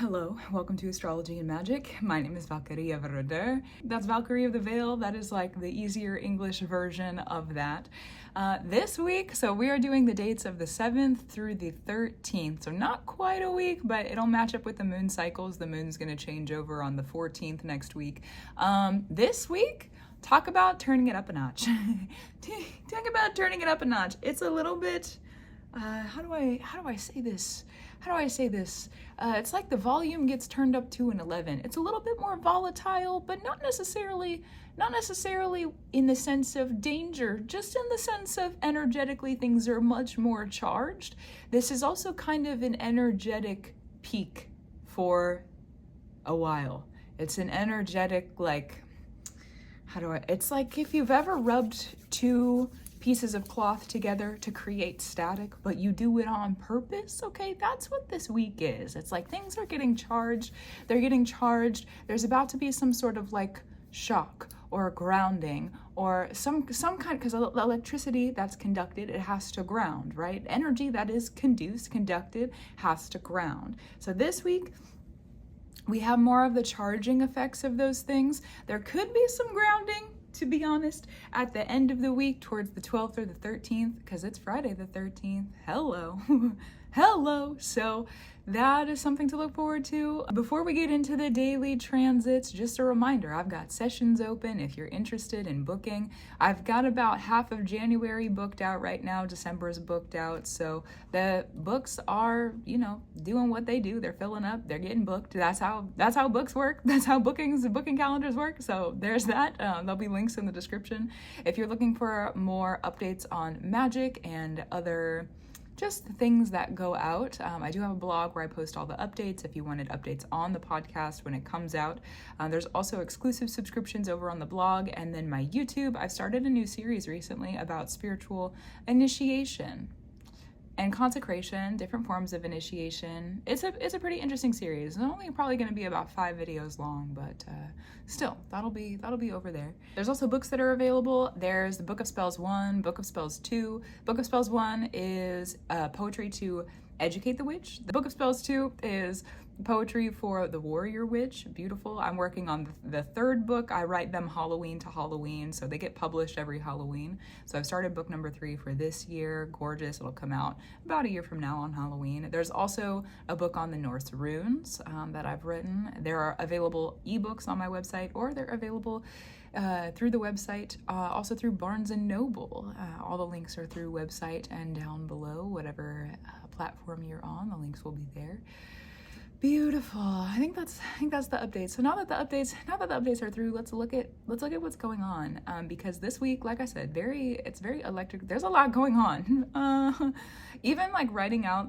Hello, welcome to Astrology and Magic. My name is Valkyrie of Roder. That's Valkyrie of the Veil. That is like the easier English version of that. This week, so we are doing the dates of the 7th through the 13th. So not quite a week, but it'll match up with the moon cycles. The moon's going to change over on the 14th next week. This week, talk about turning it up a notch. Talk about turning it up a notch. It's a little bit, how do I say this? It's like the volume gets turned up to an 11. It's a little bit more volatile, but not necessarily in the sense of danger, just in the sense of energetically things are much more charged. This is also kind of an energetic peak for a while. It's an energetic, it's like if you've ever rubbed two pieces of cloth together to create static, but you do it on purpose, okay? That's what this week is. It's like things are getting charged, they're getting charged, there's about to be some sort of like shock or grounding or some kind, because electricity that's conducted, it has to ground, right? Energy that is conducted has to ground. So this week, we have more of the charging effects of those things. There could be some grounding, to be honest, at the end of the week towards the 12th or the 13th, because it's Friday the 13th. Hello. Hello. So that is something to look forward to. Before we get into the daily transits, just a reminder, I've got sessions open if you're interested in booking. I've got about half of January booked out right now. December is booked out. So the books are, doing what they do. They're filling up. They're getting booked. That's how books work. That's how booking calendars work. So there's that. There'll be links in the description. If you're looking for more updates on Magick and other just things that go out. I do have a blog where I post all the updates if you wanted updates on the podcast when it comes out. There's also exclusive subscriptions over on the blog, and then my YouTube. I've started a new series recently about spiritual initiation and consecration, different forms of initiation. It's a pretty interesting series. It's only probably going to be about 5 videos long, but still, that'll be over there. There's also books that are available. There's the Book of Spells 1, Book of Spells 2. Book of Spells 1 is poetry to educate the witch. The Book of Spells 2 is poetry for the warrior witch. Beautiful. I'm working on the third book. I write them Halloween to Halloween, so they get published every Halloween. So I've started book number 3 for this year. Gorgeous. It'll come out about a year from now on Halloween. There's also a book on the Norse runes that I've written. There are available ebooks on my website, or they're available through the website, also through Barnes & Noble. All the links are through website and down below, whatever platform you're on, the links will be there. Beautiful. I think that's the update. So now that the updates are through, let's look at what's going on. Because this week, like I said, it's very electric. There's a lot going on. Even like writing out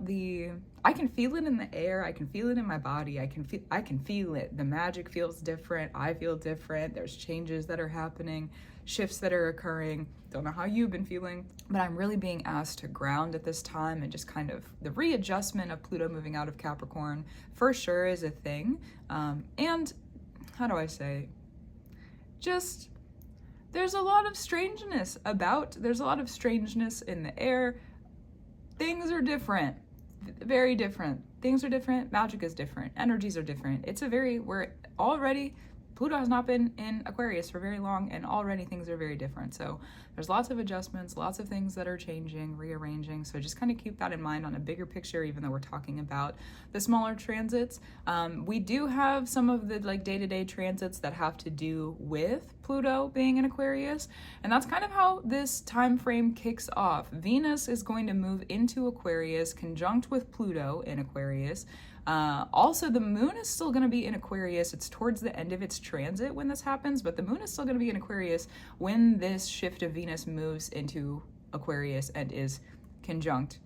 I can feel it in the air. I can feel it in my body. I can feel it. The magic feels different. I feel different. There's changes that are happening, shifts that are occurring. Don't know how you've been feeling, but I'm really being asked to ground at this time, and just kind of the readjustment of Pluto moving out of Capricorn for sure is a thing. And how do I say? Just there's a lot of strangeness in the air. Things are different. Very different. Things are different. Magic is different. Energies are different. Pluto has not been in Aquarius for very long, and already things are very different. So there's lots of adjustments, lots of things that are changing, rearranging. So just kind of keep that in mind on a bigger picture, even though we're talking about the smaller transits. We do have some of the day-to-day transits that have to do with Pluto being in Aquarius, and that's kind of how this time frame kicks off. Venus is going to move into Aquarius, conjunct with Pluto in Aquarius. Also, the moon is still going to be in Aquarius. It's towards the end of its transit when this happens, but the moon is still going to be in Aquarius when this shift of Venus moves into Aquarius and is conjunct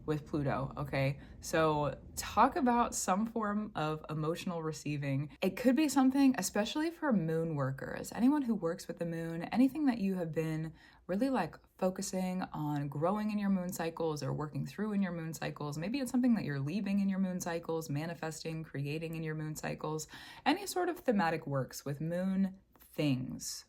with Pluto, okay? So talk about some form of emotional receiving. It could be something, especially for moon workers, anyone who works with the moon, anything that you have been really focusing on growing in your moon cycles or working through in your moon cycles. Maybe it's something that you're leaving in your moon cycles, manifesting, creating in your moon cycles. Any sort of thematic works with moon things.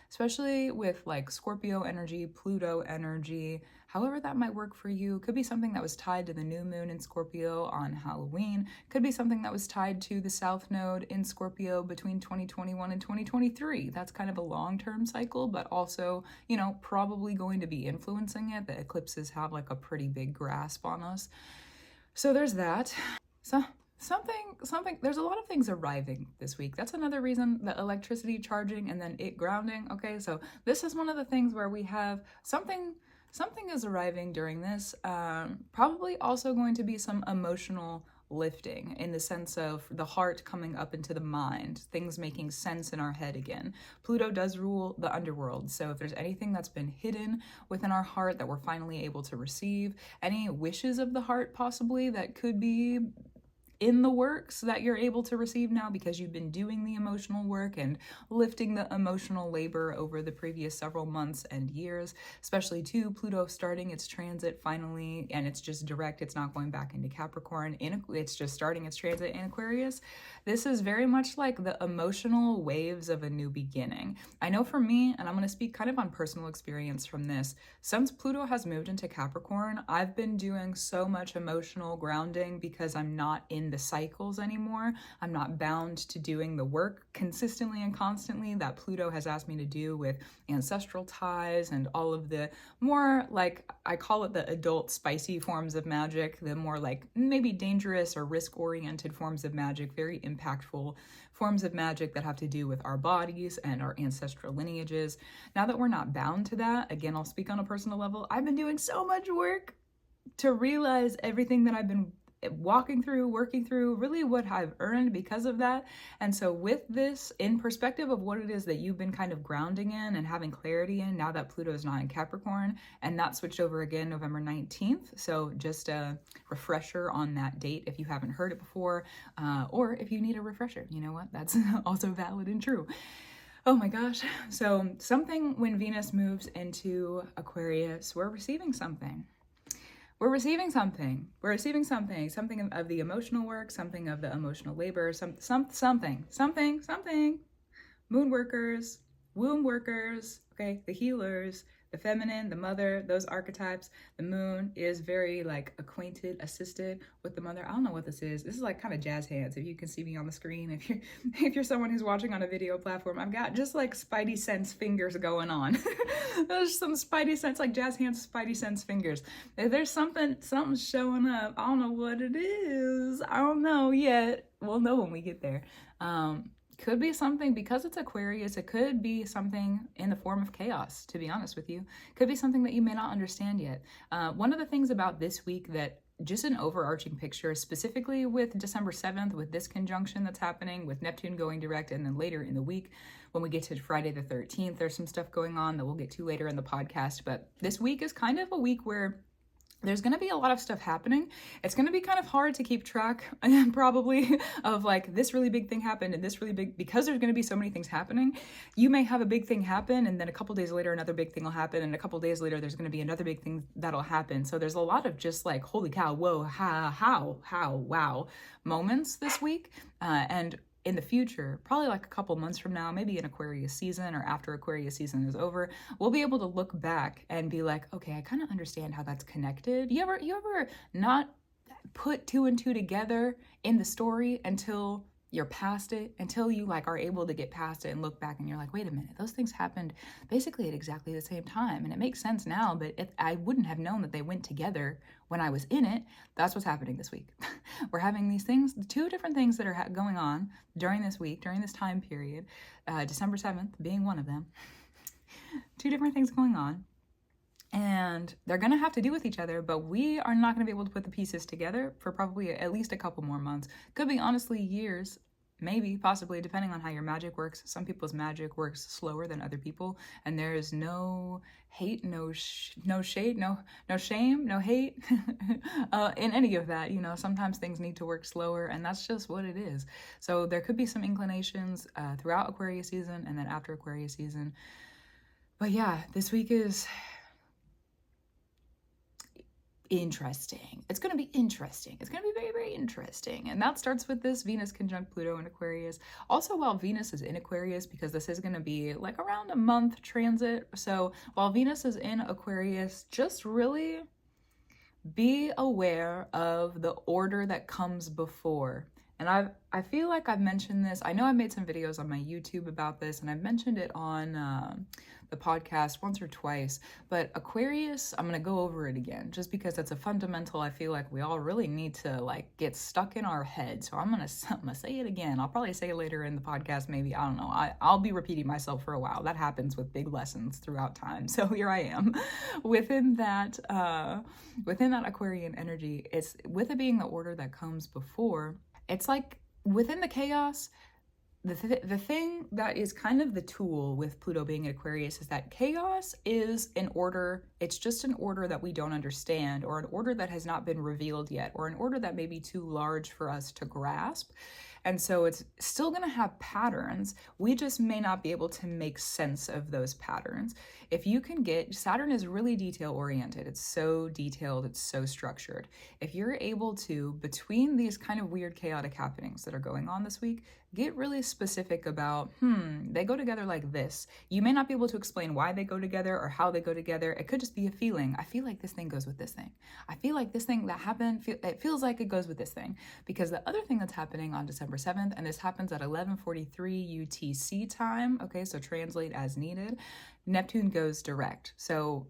Especially with Scorpio energy, Pluto energy, however that might work for you. Could be something that was tied to the new moon in Scorpio on Halloween. Could be something that was tied to the South Node in Scorpio between 2021 and 2023. That's kind of a long-term cycle, but also, you know, probably going to be influencing it. The eclipses have like a pretty big grasp on us. So there's that. So something, there's a lot of things arriving this week. That's another reason, the electricity charging and then it grounding. Okay, so this is one of the things where we have something is arriving during this. Probably also going to be some emotional lifting in the sense of the heart coming up into the mind, things making sense in our head again. Pluto does rule the underworld, so if there's anything that's been hidden within our heart that we're finally able to receive, any wishes of the heart possibly that could be in the works that you're able to receive now because you've been doing the emotional work and lifting the emotional labor over the previous several months and years, especially too Pluto starting its transit finally, and it's just direct, it's not going back into Capricorn, it's just starting its transit in Aquarius. This is very much like the emotional waves of a new beginning. I know for me, and I'm going to speak kind of on personal experience from this, since Pluto has moved into Capricorn, I've been doing so much emotional grounding because I'm not in the cycles anymore. I'm not bound to doing the work consistently and constantly that Pluto has asked me to do with ancestral ties and all of the more, like, I call it the adult spicy forms of magic, the more like maybe dangerous or risk-oriented forms of magic, very impactful forms of magic that have to do with our bodies and our ancestral lineages. Now that we're not bound to that, again, I'll speak on a personal level, I've been doing so much work to realize everything that I've been walking through, working through, really what I've earned because of that. And so with this in perspective of what it is that you've been kind of grounding in and having clarity in now that Pluto is not in Capricorn, and that switched over again November 19th. So just a refresher on that date if you haven't heard it before, or if you need a refresher, you know what, that's also valid and true. Oh my gosh. So something, when Venus moves into Aquarius, we're receiving something. We're receiving something. We're receiving something of the emotional work, something of the emotional labor, something. Moon workers, womb workers, okay, the healers, the feminine, the mother, those archetypes. The moon is very like acquainted, assisted with the mother. I don't know what this is. This is like kind of jazz hands. If you can see me on the screen, if you're someone who's watching on a video platform, I've got just like Spidey sense fingers going on. There's some Spidey sense, like jazz hands, Spidey sense fingers. If there's something showing up, I don't know what it is. I don't know yet. We'll know when we get there. Could be something, because it's Aquarius, it could be something in the form of chaos, to be honest with you. Could be something that you may not understand yet. One of the things about this week that, just an overarching picture, specifically with December 7th, with this conjunction that's happening, with Neptune going direct, and then later in the week, when we get to Friday the 13th, there's some stuff going on that we'll get to later in the podcast. But this week is kind of a week where there's going to be a lot of stuff happening. It's going to be kind of hard to keep track probably of like this really big thing happened and this really big, because there's going to be so many things happening. You may have a big thing happen and then a couple days later another big thing will happen, and a couple days later there's going to be another big thing that'll happen. So there's a lot of just like holy cow, whoa, how, wow moments this week. And in the future, probably like a couple months from now, maybe in Aquarius season or after Aquarius season is over, we'll be able to look back and be like, okay, I kind of understand how that's connected. You ever not put two and two together in the story until you're past it, until you like are able to get past it and look back and you're like, wait a minute, those things happened basically at exactly the same time. And it makes sense now, but I wouldn't have known that they went together when I was in it. That's what's happening this week. We're having these things, two different things that are going on during this week, during this time period, December 7th being one of them. Two different things going on. And they're going to have to do with each other, but we are not going to be able to put the pieces together for probably at least a couple more months. Could be honestly years, maybe, possibly, depending on how your magic works. Some people's magic works slower than other people, and there is no hate, no shade, no shame, no hate in any of that. You know, sometimes things need to work slower, and that's just what it is. So there could be some inclinations throughout Aquarius season and then after Aquarius season. But yeah, this week is... interesting. It's going to be interesting. It's going to be very, very interesting. And that starts with this Venus conjunct Pluto in Aquarius. Also, while Venus is in Aquarius, because this is going to be like around a month transit. So while Venus is in Aquarius, just really be aware of the order that comes before. And I feel like I've mentioned this. I know I made some videos on my YouTube about this, and I've mentioned it on the podcast once or twice, but Aquarius, I'm gonna go over it again, just because it's a fundamental I feel like we all really need to like get stuck in our head. So I'm gonna say it again. I'll probably say it later in the podcast, maybe, I don't know. I'll be repeating myself for a while. That happens with big lessons throughout time. So here I am. Within that Aquarian energy, it's with it being the order that comes before, it's like within the chaos, the thing that is kind of the tool with Pluto being in Aquarius is that chaos is an order. It's just an order that we don't understand, or an order that has not been revealed yet, or an order that may be too large for us to grasp. And so it's still going to have patterns. We just may not be able to make sense of those patterns. If you can Saturn is really detail oriented. It's so detailed. It's so structured. If you're able to, between these kind of weird chaotic happenings that are going on this week, get really specific about, they go together like this. You may not be able to explain why they go together or how they go together. It could just be a feeling. I feel like this thing goes with this thing. I feel like this thing that happened, it feels like it goes with this thing. Because the other thing that's happening on December 7th, and this happens at 11:43 UTC time, okay, so translate as needed, Neptune goes direct. So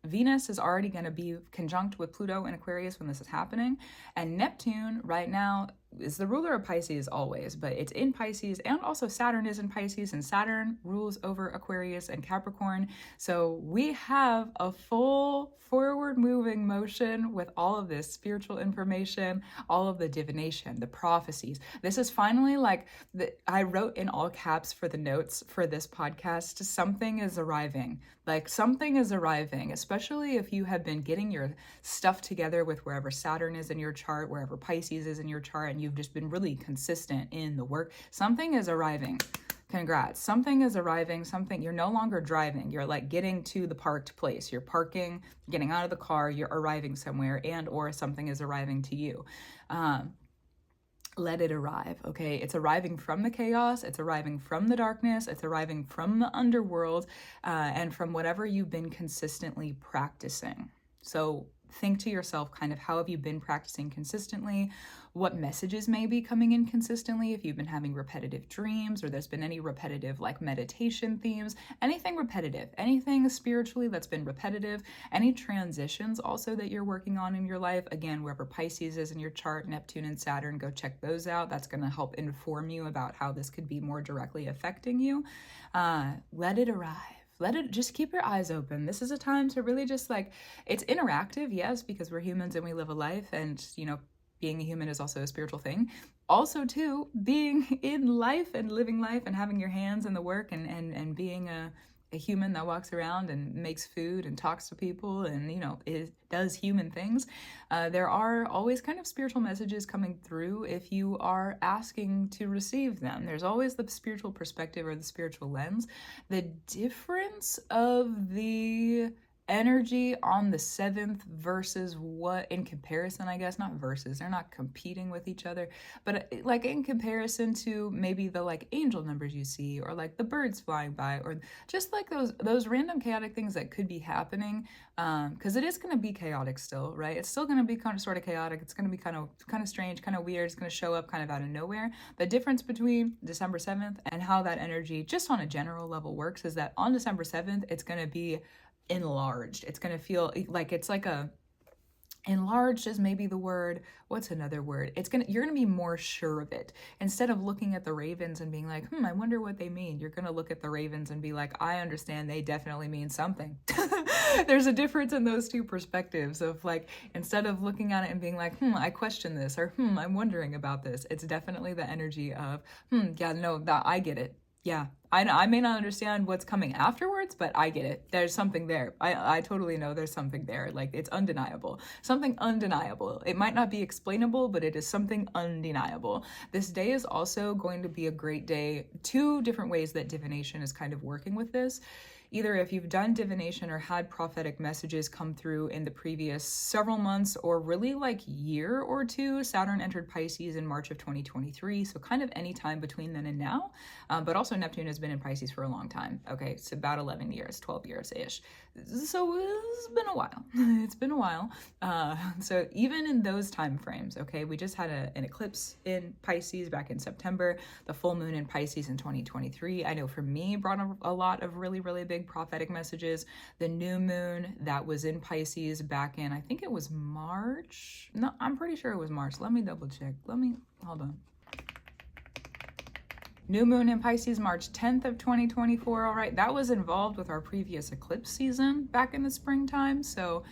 Venus is already going to be conjunct with Pluto in Aquarius when this is happening. And Neptune right now is the ruler of Pisces always, but it's in Pisces, and also Saturn is in Pisces, and Saturn rules over Aquarius and Capricorn. So we have a full forward moving motion with all of this spiritual information, all of the divination, the prophecies. This is finally like, I wrote in all caps for the notes for this podcast, something is arriving. Like something is arriving, especially if you have been getting your stuff together with wherever Saturn is in your chart, wherever Pisces is in your chart, and you've just been really consistent in the work. Something is arriving. Congrats. Something is arriving. You're no longer driving. You're like getting to the parked place. You're parking, getting out of the car, you're arriving somewhere, and or something is arriving to you. Let it arrive, okay? It's arriving from the chaos, it's arriving from the darkness, it's arriving from the underworld, and from whatever you've been consistently practicing. So think to yourself, kind of, how have you been practicing consistently? What messages may be coming in consistently if you've been having repetitive dreams, or there's been any repetitive like meditation themes, anything repetitive, anything spiritually that's been repetitive, any transitions also that you're working on in your life. Again, wherever Pisces is in your chart, Neptune and Saturn, go check those out. That's going to help inform you about how this could be more directly affecting you. Let it arrive. Just keep your eyes open. This is a time to really just like, it's interactive, yes, because we're humans and we live a life, and, you know, being a human is also a spiritual thing. Also, too, being in life and living life and having your hands in the work and being a human that walks around and makes food and talks to people and, you know, does human things. There are always kind of spiritual messages coming through if you are asking to receive them. There's always the spiritual perspective or the spiritual lens. The difference of the energy on the 7th versus what in comparison, I guess, not versus, they're not competing with each other, but like in comparison to maybe the like angel numbers you see, or like the birds flying by, or just like those random chaotic things that could be happening, because it is going to be chaotic still, right? It's still going to be kind of sort of chaotic. It's going to be kind of strange, kind of weird. It's going to show up kind of out of nowhere. The difference between December 7th and how that energy just on a general level works is that on December 7th, it's going to be enlarged. It's going to feel like it's like enlarged is maybe the word. What's another word? You're going to be more sure of it. Instead of looking at the ravens and being like, I wonder what they mean. You're going to look at the ravens and be like, I understand they definitely mean something. There's a difference in those two perspectives of like, instead of looking at it and being like, I question this, or I'm wondering about this. It's definitely the energy of, yeah, no, that I get it. Yeah, I may not understand what's coming afterwards, but I get it. There's something there. I totally know there's something there. Like, it's undeniable. Something undeniable. It might not be explainable, but it is something undeniable. This day is also going to be a great day. Two different ways that divination is kind of working with this. Either if you've done divination or had prophetic messages come through in the previous several months or really like year or two, Saturn entered Pisces in March of 2023, so kind of any time between then and now. But also Neptune has been in Pisces for a long time. Okay, it's about 11 years, 12 years-ish. So it's been a while. It's been a while. So even in those time frames, okay, we just had an eclipse in Pisces back in September, the full moon in Pisces in 2023. I know for me, brought a lot of really, really big prophetic messages. The new moon that was in Pisces back in, I think it was March. No, I'm pretty sure it was March. Let me double check. Hold on. New moon in Pisces, March 10th of 2024. All right, that was involved with our previous eclipse season back in the springtime. So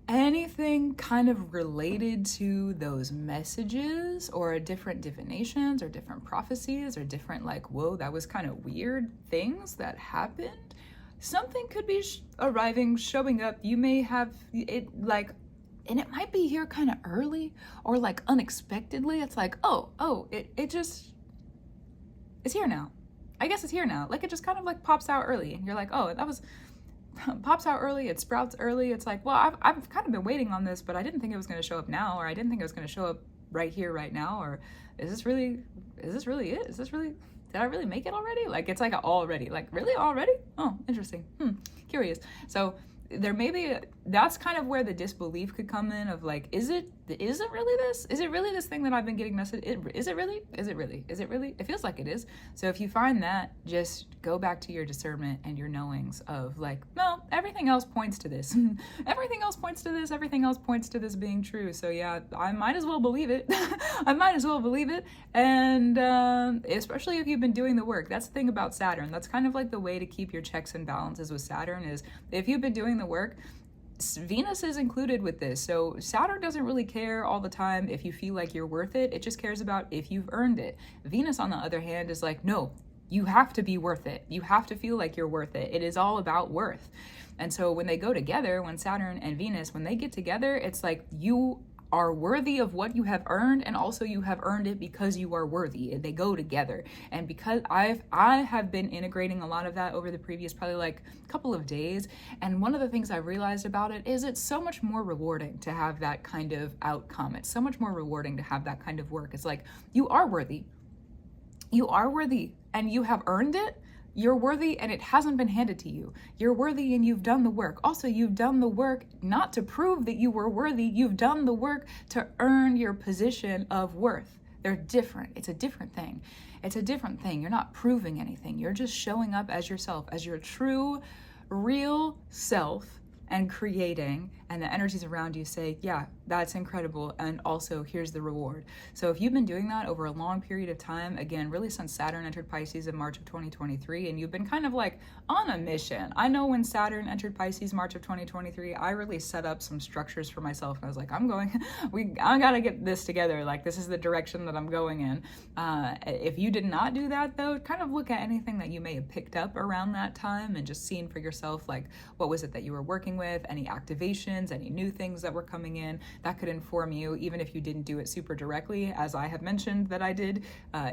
anything kind of related to those messages or different divinations or different prophecies or different like, whoa, that was kind of weird things that happened. Something could be arriving, showing up. You may have it like, and it might be here kind of early or like unexpectedly. It's like, it just, it's here now. I guess it's here now. Like, it just kind of like pops out early and you're like, oh, that was, pops out early, it sprouts early. It's like, well, I've kind of been waiting on this, but I didn't think it was going to show up now, or I didn't think it was going to show up right here, right now, or is this really it? Did I really make it already? Like, it's like already, like really already? Oh, interesting. Curious. So there may be, that's kind of where the disbelief could come in of like, is it really this? Is it really this thing that I've been getting messaged? Is it really? It feels like it is. So if you find that, just go back to your discernment and your knowings of like, no, everything else points to this. Everything else points to this. Everything else points to this being true. So yeah, I might as well believe it. And especially if you've been doing the work. That's the thing about Saturn. That's kind of like the way to keep your checks and balances with Saturn is if you've been doing the work, Venus is included with this. So Saturn doesn't really care all the time if you feel like you're worth it. It just cares about if you've earned it. Venus, on the other hand, is like, no, you have to be worth it. You have to feel like you're worth it. It is all about worth. And so when they go together, when Saturn and Venus, when they get together, it's like you are worthy of what you have earned, and also you have earned it because you are worthy. They go together. And because I have been integrating a lot of that over the previous probably like couple of days, and one of the things I've realized about it is it's so much more rewarding to have that kind of outcome. It's so much more rewarding to have that kind of work. It's like, you are worthy. You are worthy and you have earned it. You're worthy and it hasn't been handed to you. You're worthy and you've done the work. Also, you've done the work not to prove that you were worthy. You've done the work to earn your position of worth. They're different. It's a different thing. It's a different thing. You're not proving anything. You're just showing up as yourself, as your true, real self, and creating, and the energies around you say, yeah, that's incredible, and also here's the reward. So if you've been doing that over a long period of time, again, really since Saturn entered Pisces in March of 2023, and you've been kind of like on a mission. I know when Saturn entered Pisces March of 2023, I really set up some structures for myself. I was like, I gotta get this together. Like, this is the direction that I'm going in. If you did not do that though, kind of look at anything that you may have picked up around that time and just seen for yourself, like, what was it that you were working with, any activations, any new things that were coming in that could inform you, even if you didn't do it super directly, as I have mentioned that I did.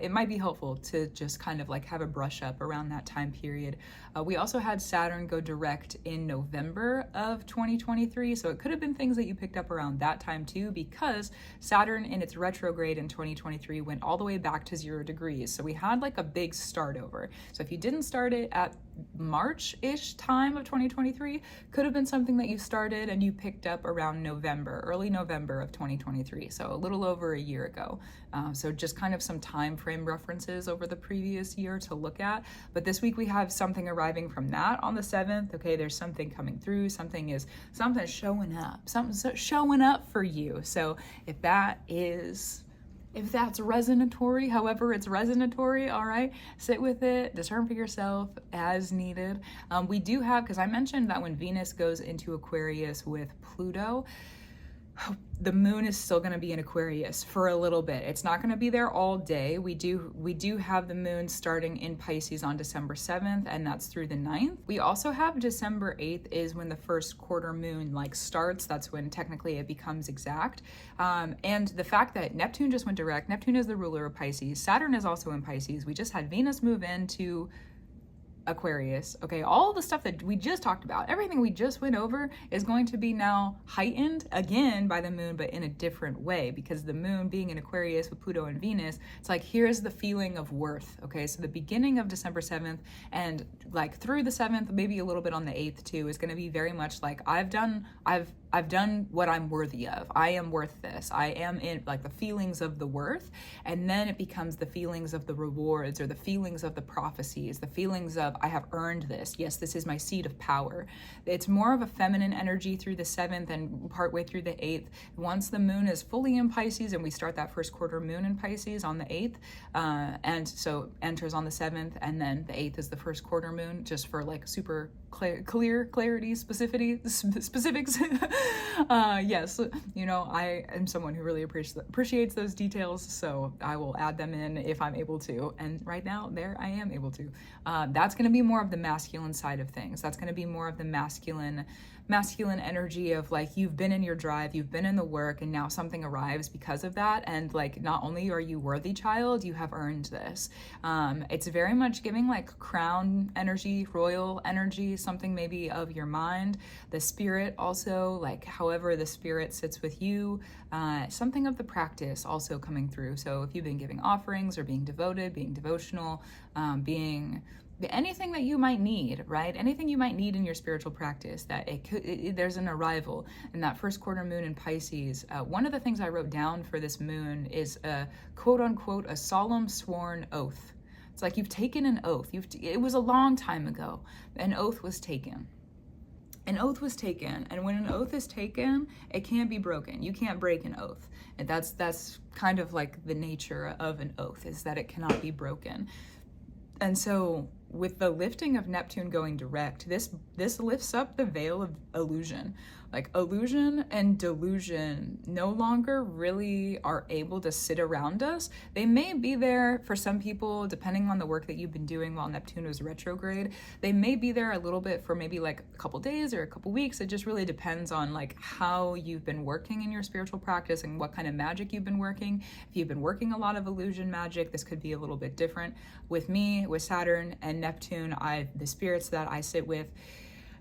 It might be helpful to just kind of like have a brush up around that time period. We also had Saturn go direct in November of 2023, so it could have been things that you picked up around that time too, because Saturn in its retrograde in 2023 went all the way back to 0 degrees. So we had like a big start over. So if you didn't start it at March-ish time of 2023, could have been something that you started and you picked up around November, early November of 2023, so a little over a year ago. So just kind of some time frame references over the previous year to look at. But this week we have something arriving from that on the 7th. Okay, there's something coming through, something showing up for you. So if that's resonatory, however it's resonatory, all right, sit with it, discern for yourself as needed. We do have, because I mentioned that when Venus goes into Aquarius with Pluto, the moon is still going to be in Aquarius for a little bit. It's not going to be there all day. We do have the moon starting in Pisces on December 7th, and that's through the 9th. We also have December 8th is when the first quarter moon like starts. That's when technically it becomes exact. And the fact that Neptune just went direct, Neptune is the ruler of Pisces. Saturn is also in Pisces. We just had Venus move into Aquarius. Okay, all the stuff that we just talked about, everything we just went over is going to be now heightened again by the moon, but in a different way, because the moon being in Aquarius with Pluto and Venus, it's like, here's the feeling of worth. Okay, so the beginning of December 7th and like through the 7th, maybe a little bit on the 8th too, is going to be very much like, I've done what I'm worthy of. I am worth this. I am in like the feelings of the worth. And then it becomes the feelings of the rewards, or the feelings of the prophecies, the feelings of, I have earned this. Yes, this is my seat of power. It's more of a feminine energy through the 7th and partway through the 8th. Once the moon is fully in Pisces and we start that first quarter moon in Pisces on the 8th, and so enters on the 7th, and then the 8th is the first quarter moon, just for like super clarity, specifics. Yes, you know, I am someone who really appreciates those details, so I will add them in if I'm able to. And right now, there I am able to. That's going to be more of the masculine side of things. That's going to be more of the masculine energy of like, you've been in your drive, you've been in the work, and now something arrives because of that. And like, not only are you worthy, child, you have earned this. It's very much giving like crown energy, royal energy, something maybe of your mind, the spirit also, like however the spirit sits with you, something of the practice also coming through. So if you've been giving offerings or being devoted, being devotional, being anything that you might need, right? Anything you might need in your spiritual practice, that there's an arrival. And that first quarter moon in Pisces, one of the things I wrote down for this moon is a quote unquote, a solemn sworn oath. It's like you've taken an oath. It was a long time ago. An oath was taken. An oath was taken, and when an oath is taken, it can't be broken. You can't break an oath. And that's kind of like the nature of an oath, is that it cannot be broken. And so with the lifting of Neptune going direct, this lifts up the veil of illusion. Like illusion and delusion no longer really are able to sit around us. They may be there for some people, depending on the work that you've been doing while Neptune was retrograde. They may be there a little bit for maybe like a couple days or a couple weeks. It just really depends on like how you've been working in your spiritual practice and what kind of magic you've been working. If you've been working a lot of illusion magic, this could be a little bit different. With me, with Saturn and Neptune, the spirits that I sit with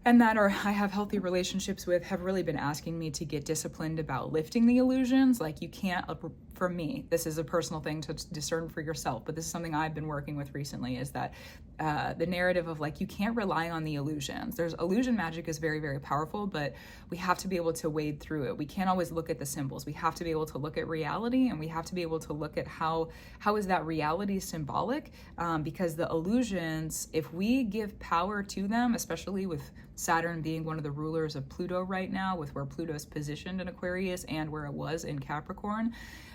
and that I have healthy relationships with have really been asking me to get disciplined about lifting the illusions. Like, you can't, for me, this is a personal thing to discern for yourself, but this is something I've been working with recently, is that the narrative of like, you can't rely on the illusions. Illusion magic is very, very powerful, but we have to be able to wade through it. We can't always look at the symbols. We have to be able to look at reality, and we have to be able to look at how is that reality symbolic, because the illusions, if we give power to them, especially with Saturn being one of the rulers of Pluto right now, with where Pluto is positioned in Aquarius and where it was in Capricorn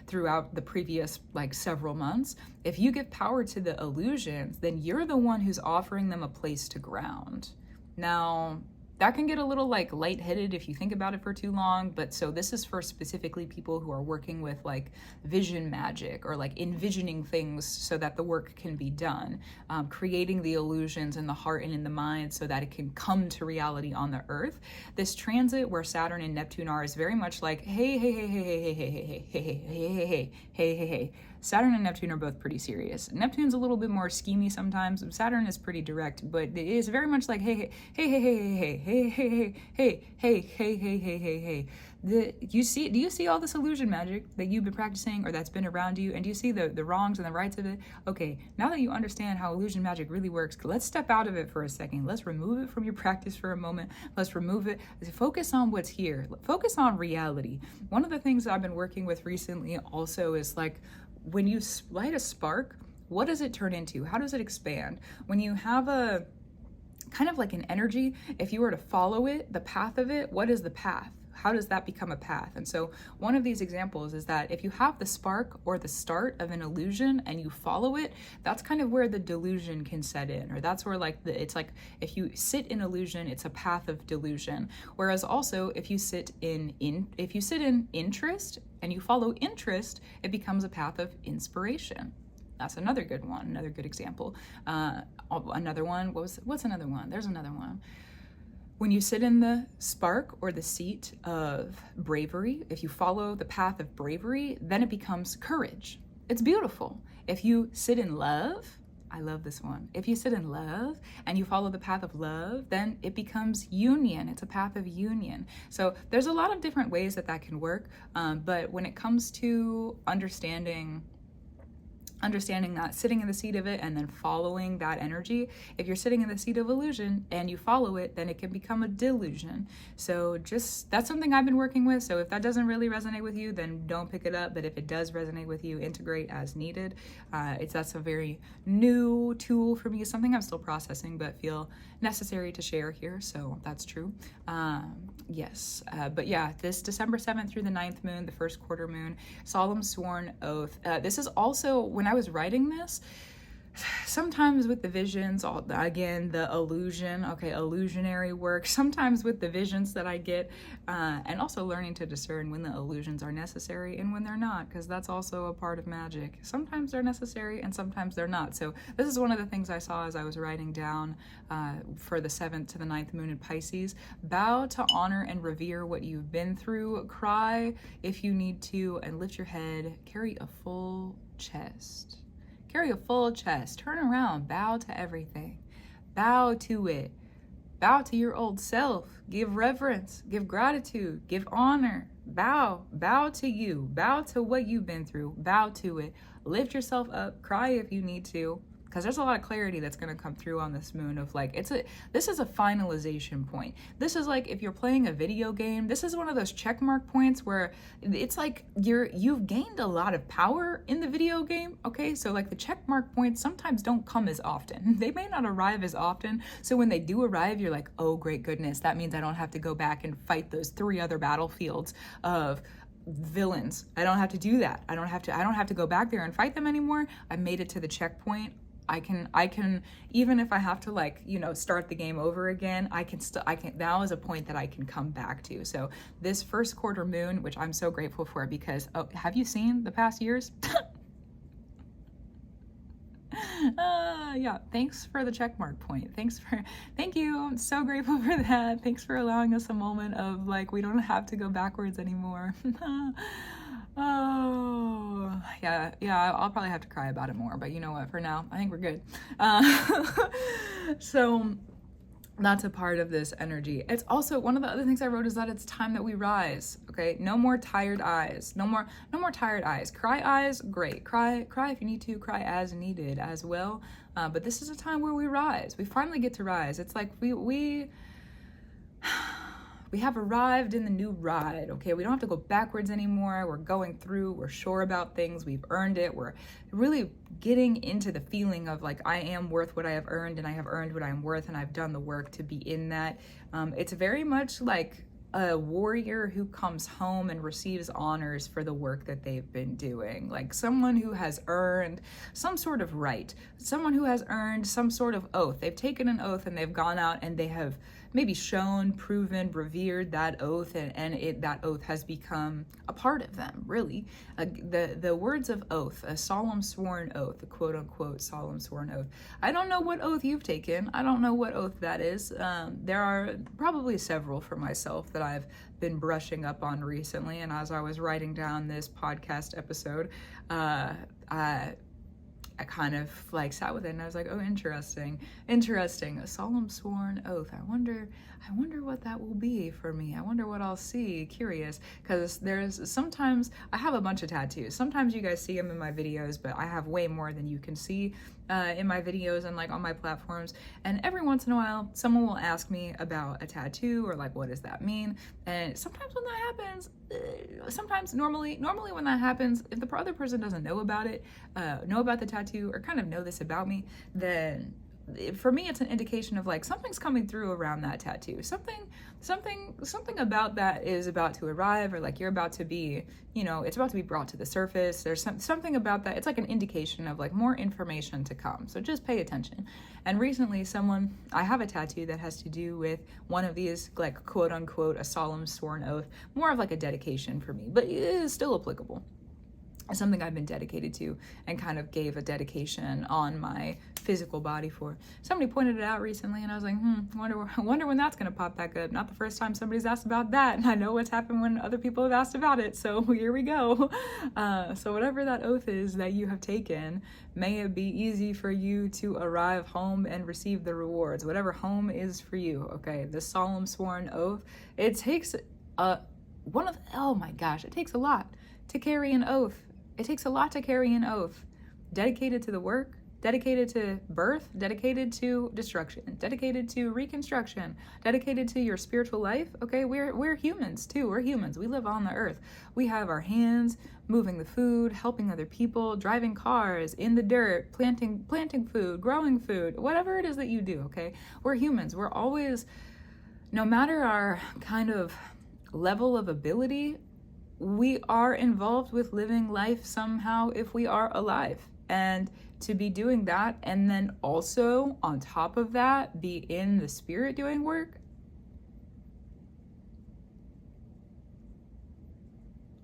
throughout the previous like several months, if you give power to the illusions, then you're the one who's offering them a place to ground. Now, that can get a little like lightheaded if you think about it for too long, but so this is for specifically people who are working with like vision magic, or like envisioning things so that the work can be done, creating the illusions in the heart and in the mind so that it can come to reality on the earth. This transit where Saturn and Neptune are is very much like, hey. Saturn and Neptune are both pretty serious. Neptune's a little bit more schemy sometimes. Saturn is pretty direct, but it is very much like, hey. Do you see all this illusion magic that you've been practicing or that's been around you? And do you see the wrongs and the rights of it? Okay, now that you understand how illusion magic really works, let's step out of it for a second. Let's remove it from your practice for a moment. Let's remove it. Focus on what's here. Focus on reality. One of the things I've been working with recently also is like, when you light a spark, what does it turn into? How does it expand? When you have a kind of like an energy, if you were to follow it, the path of it, what is the path? how does that become a path? And so one of these examples is that if you have the spark or the start of an illusion and you follow it, that's kind of where the delusion can set in, or that's where like it's like if you sit in illusion, it's a path of delusion. Whereas also if you sit in interest and you follow interest, it becomes a path of inspiration. That's another good one, another good example. Another one, what's another one? There's another one. When you sit in the spark or the seat of bravery, if you follow the path of bravery, then it becomes courage. It's beautiful. If you sit in love, I love this one. If you sit in love and you follow the path of love, then it becomes union. It's a path of union. So there's a lot of different ways that can work. But when it comes to understanding that, sitting in the seat of it and then following that energy, if you're sitting in the seat of illusion and you follow it, then it can become a delusion. So that's something I've been working with. So if that doesn't really resonate with you, then don't pick it up. But if it does resonate with you, integrate as needed. That's a very new tool for me. It's something I'm still processing, but feel necessary to share here. So that's true. Yes. But yeah, this December 7th through the 9th moon, the first quarter moon, solemn sworn oath. This is also, when I was writing this, sometimes with the visions, again, the illusion, illusionary work, sometimes with the visions that I get, and also learning to discern when the illusions are necessary and when they're not, because that's also a part of magic. Sometimes they're necessary and sometimes they're not. So this is one of the things I saw as I was writing down for the 7th to the 9th moon in Pisces. Bow to honor and revere what you've been through. Cry if you need to, and lift your head. Carry a full chest. Carry a full chest. Turn around. Bow to everything. Bow to it. Bow to your old self. Give reverence. Give gratitude. Give honor. Bow. Bow to you. Bow to what you've been through. Bow to it. Lift yourself up. Cry if you need to. Because there's a lot of clarity that's going to come through on this moon of like, this is a finalization point. This is like if you're playing a video game, this is one of those check mark points where it's like you've gained a lot of power in the video game, okay? So like the check mark points sometimes don't come as often. They may not arrive as often. So when they do arrive, you're like, oh, great goodness. That means I don't have to go back and fight those 3 other battlefields of villains. I don't have to do that. I don't have to go back there and fight them anymore. I made it to the checkpoint. I can, even if I have to start the game over again, now is a point that I can come back to. So this first quarter moon, which I'm so grateful for, because, have you seen the past years? Yeah, thanks for the check mark point. Thank you. I'm so grateful for that. Thanks for allowing us a moment of like, we don't have to go backwards anymore. Oh, yeah, I'll probably have to cry about it more, but you know what, for now, I think we're good. So that's a part of this energy. It's also, one of the other things I wrote is that it's time that we rise, okay? No more tired eyes. No more tired eyes. Cry eyes, great. Cry if you need to. Cry as needed as well. But this is a time where we rise. We finally get to rise. It's like we have arrived in the new ride, okay? We don't have to go backwards anymore. We're going through, we're sure about things, we've earned it. We're really getting into the feeling of like, I am worth what I have earned, and I have earned what I am worth, and I've done the work to be in that. It's very much like a warrior who comes home and receives honors for the work that they've been doing. Like someone who has earned some sort of right, someone who has earned some sort of oath. They've taken an oath and they've gone out and they have maybe shown, proven, revered that oath, and that oath has become a part of them, really. The words of oath, a solemn sworn oath, a quote unquote solemn sworn oath. I don't know what oath you've taken. I don't know what oath that is. There are probably several for myself that I've been brushing up on recently, and as I was writing down this podcast episode, I kind of like sat with it and I was like, oh, interesting, a solemn sworn oath. I wonder what that will be for me. I wonder what I'll see. Curious, because sometimes I have a bunch of tattoos. Sometimes you guys see them in my videos, but I have way more than you can see in my videos and like on my platforms. And every once in a while, someone will ask me about a tattoo or like, what does that mean? And sometimes when that happens, normally when that happens, if the other person doesn't know about it, know about the tattoo or kind of know this about me, then for me, it's an indication of like something's coming through around that tattoo. Something about that is about to arrive, or like you're about to be, you know, it's about to be brought to the surface. There's something about that. It's like an indication of like more information to come. So just pay attention. And recently I have a tattoo that has to do with one of these, like, quote unquote, a solemn sworn oath, more of like a dedication for me, but it is still applicable. Something I've been dedicated to and kind of gave a dedication on my physical body for. Somebody pointed it out recently and I was like, wonder when that's going to pop back up. Not the first time somebody's asked about that, and I know what's happened when other people have asked about it, so here we go. So whatever that oath is that you have taken, may it be easy for you to arrive home and receive the rewards, whatever home is for you. Okay, the solemn sworn oath, it takes oh my gosh, it takes a lot to carry an oath. It takes a lot to carry an oath. Dedicated to the work, dedicated to birth, dedicated to destruction, dedicated to reconstruction, dedicated to your spiritual life. Okay, we're humans too. We're humans. We live on the earth. We have our hands moving the food, helping other people, driving cars, in the dirt, planting food, growing food, whatever it is that you do. Okay, we're humans. We're always, no matter our kind of level of ability, we are involved with living life somehow if we are alive. And to be doing that, and then also on top of that, be in the spirit doing work.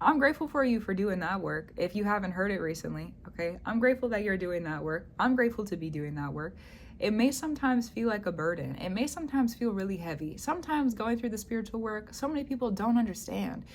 I'm grateful for you for doing that work. If you haven't heard it recently, okay? I'm grateful that you're doing that work. I'm grateful to be doing that work. It may sometimes feel like a burden. It may sometimes feel really heavy. Sometimes going through the spiritual work, so many people don't understand.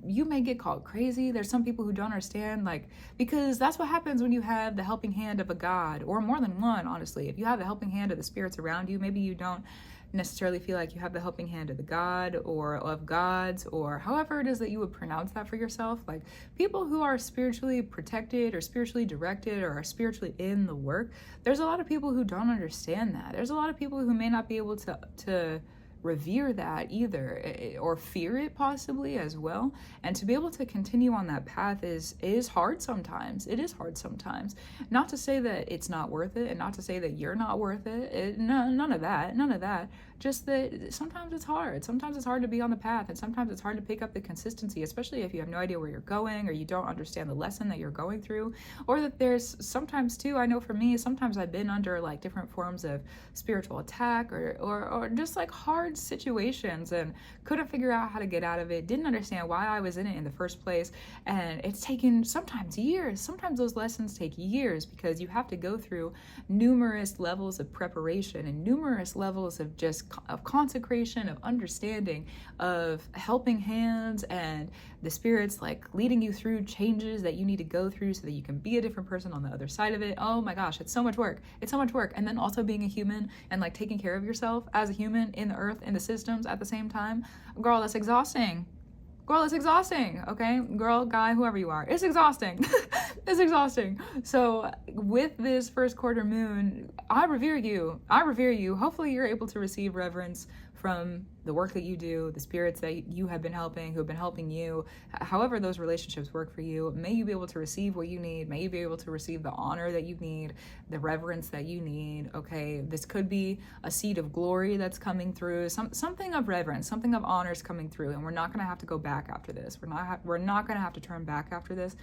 You may get called crazy. There's some people who don't understand, like, because that's what happens when you have the helping hand of a God, or more than one, honestly. If you have the helping hand of the spirits around you, maybe you don't necessarily feel like you have the helping hand of the God or of gods, or however it is that you would pronounce that for yourself. Like, people who are spiritually protected or spiritually directed or are spiritually in the work, there's a lot of people who don't understand that. There's a lot of people who may not be able to revere that either, or fear it possibly as well. And to be able to continue on that path is hard sometimes. It is hard sometimes. Not to say that it's not worth it, and not to say that you're not worth it. None of that. Just that sometimes it's hard. Sometimes it's hard to be on the path, and sometimes it's hard to pick up the consistency, especially if you have no idea where you're going, or you don't understand the lesson that you're going through, or that there's sometimes too, I know for me, sometimes I've been under like different forms of spiritual attack or just like hard situations and couldn't figure out how to get out of it, didn't understand why I was in it in the first place, and it's taken sometimes years. Sometimes those lessons take years because you have to go through numerous levels of preparation and numerous levels of just of consecration, of understanding, of helping hands, and the spirits like leading you through changes that you need to go through so that you can be a different person on the other side of it. Oh my gosh, it's so much work. It's so much work. And then also being a human and like taking care of yourself as a human in the earth, in the systems at the same time. Girl, that's exhausting. Girl, it's exhausting, okay? Girl, guy, whoever you are, it's exhausting. It's exhausting. So with this first quarter moon, I revere you. Hopefully you're able to receive reverence from the work that you do, the spirits that you have been helping, who have been helping you, however those relationships work for you. May you be able to receive what you need. May you be able to receive the honor that you need, the reverence that you need, okay? This could be a seed of glory that's coming through, something of reverence, something of honor is coming through, and we're not going to have to go back after this. We're not going to have to turn back after this.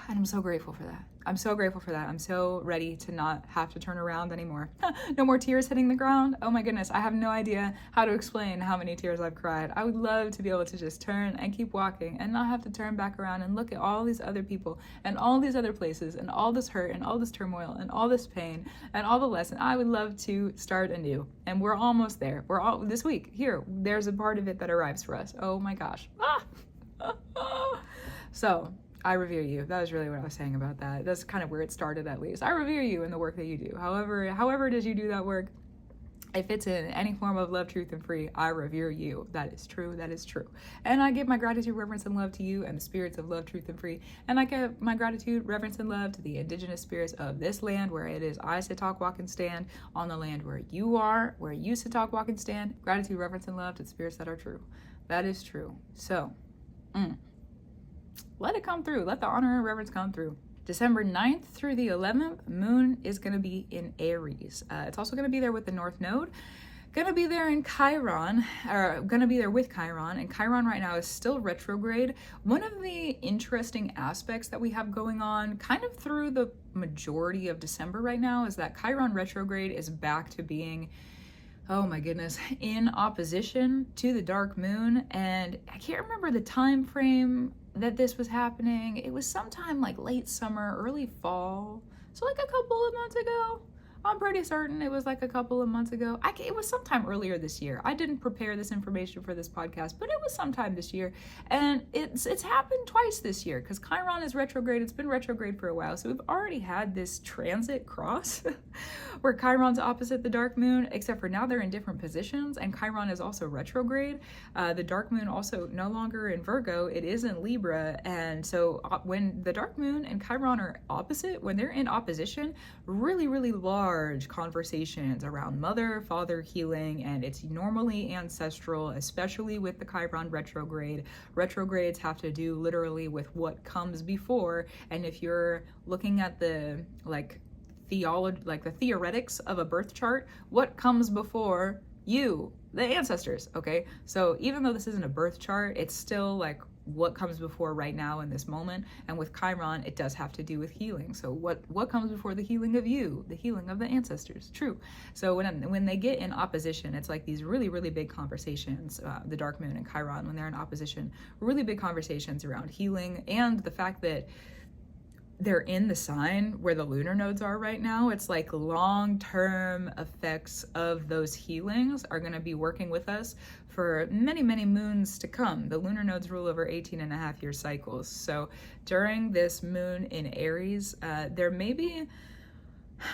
And I'm so grateful for that. I'm so ready to not have to turn around anymore. No more tears hitting the ground. Oh my goodness, I have no idea how to explain how many tears I've cried. I would love to be able to just turn and keep walking and not have to turn back around and look at all these other people and all these other places and all this hurt and all this turmoil and all this pain and all the lesson. I would love to start anew, and we're almost there. This week, here, there's a part of it that arrives for us. Oh my gosh. So, I revere you. That was really what I was saying about that. That's kind of where it started, at least. I revere you in the work that you do. However it is you do that work, if it's in any form of love, truth, and free, I revere you. That is true. That is true. And I give my gratitude, reverence, and love to you and the spirits of love, truth, and free. And I give my gratitude, reverence, and love to the indigenous spirits of this land, where it is I sit, talk, walk, and stand, on the land where you are, where you sit, talk, walk, and stand. Gratitude, reverence, and love to the spirits that are true. That is true. So, let it come through. Let the honor and reverence come through. December 9th through the 11th, moon is going to be in Aries. It's also going to be there with the North Node. Going to be there in Chiron, or going to be there with Chiron, and Chiron right now is still retrograde. One of the interesting aspects that we have going on kind of through the majority of December right now is that Chiron retrograde is back to being, oh my goodness, in opposition to the dark moon. And I can't remember the time frame that this was happening. It was sometime like late summer, early fall, so like a couple of months ago. I'm pretty certain it was like a couple of months ago. It was sometime earlier this year. I didn't prepare this information for this podcast, but it was sometime this year. And it's happened twice this year because Chiron is retrograde. It's been retrograde for a while. So we've already had this transit cross where Chiron's opposite the dark moon, except for now they're in different positions. And Chiron is also retrograde. The dark moon also no longer in Virgo. It is in Libra. And so when the dark moon and Chiron are opposite, when they're in opposition, really, really large conversations around mother, father healing, and it's normally ancestral, especially with the Chiron retrograde. Retrogrades have to do literally with what comes before, and if you're looking at the theology, like the theoretics of a birth chart, what comes before you, the ancestors, okay? So even though this isn't a birth chart, it's still like what comes before right now in this moment. And with Chiron, it does have to do with healing. So what comes before the healing of you? The healing of the ancestors. True. So when they get in opposition, it's like these really, really big conversations, the dark moon and Chiron, when they're in opposition, really big conversations around healing, and the fact that they're in the sign where the lunar nodes are right now. It's like long-term effects of those healings are going to be working with us for many, many moons to come. The lunar nodes rule over 18.5-year cycles. So during this moon in Aries, there may be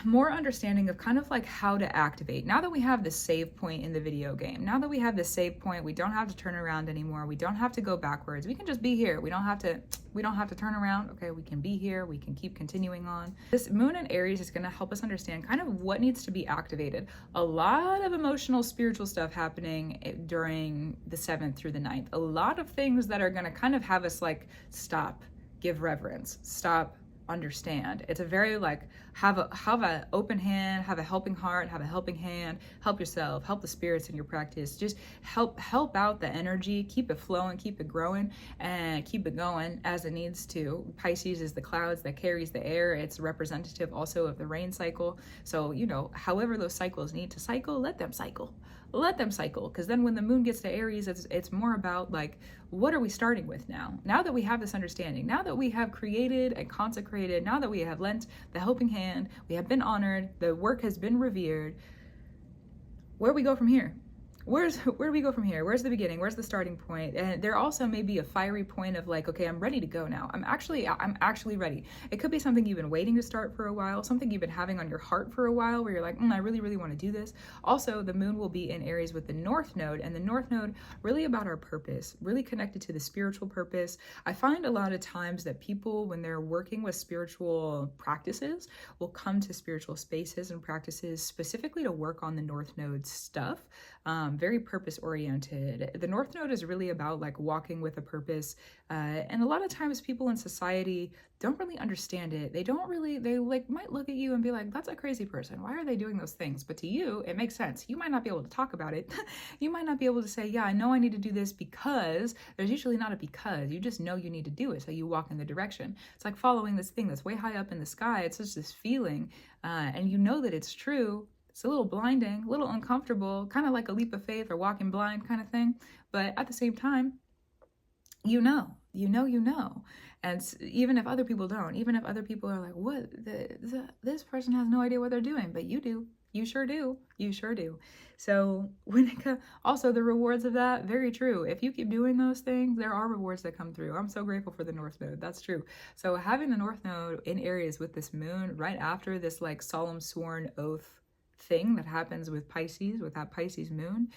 more understanding of kind of like how to activate. Now that we have the save point in the video game, now that we have the save point, we don't have to turn around anymore. We don't have to go backwards. We can just be here. We don't have to turn around. Okay, we can be here. We can keep continuing on. This moon in Aries is going to help us understand kind of what needs to be activated. A lot of emotional, spiritual stuff happening during the 7th through the 9th. A lot of things that are going to kind of have us like stop, give reverence, stop, understand. It's a very like have an open hand, have a helping heart, have a helping hand, help yourself, help the spirits in your practice, just help out the energy, keep it flowing, keep it growing, and keep it going as it needs to. Pisces is the clouds that carries the air. It's representative also of the rain cycle. So however those cycles need to cycle, let them cycle, because then when the moon gets to Aries, it's more about like, what are we starting with now that we have this understanding, now that we have created and consecrated, now that we have lent the helping hand, we have been honored, the work has been revered, where do we go from here? Where do we go from here? Where's the beginning? Where's the starting point? And there also may be a fiery point of like, okay, I'm ready to go now. I'm actually ready. It could be something you've been waiting to start for a while, something you've been having on your heart for a while where you're like, I really, really want to do this. Also, the moon will be in Aries with the North Node, and the North Node really about our purpose, really connected to the spiritual purpose. I find a lot of times that people, when they're working with spiritual practices, will come to spiritual spaces and practices specifically to work on the North Node stuff. Very purpose oriented. The North Node is really about like walking with a purpose. And a lot of times people in society don't really understand it. They like might look at you and be like, that's a crazy person. Why are they doing those things? But to you, it makes sense. You might not be able to talk about it. You might not be able to say, yeah, I know I need to do this because. There's usually not a because. You just know you need to do it. So you walk in the direction. It's like following this thing that's way high up in the sky. It's just this feeling. And you know that it's true. It's a little blinding, a little uncomfortable, kind of like a leap of faith or walking blind kind of thing. But at the same time, you know. And even if other people don't, even if other people are like, what, this person has no idea what they're doing, but you do. You sure do. So also the rewards of that, very true. If you keep doing those things, there are rewards that come through. I'm so grateful for the North Node. That's true. So having the North Node in Aries with this moon right after this like solemn sworn oath thing that happens with Pisces, with that Pisces moon,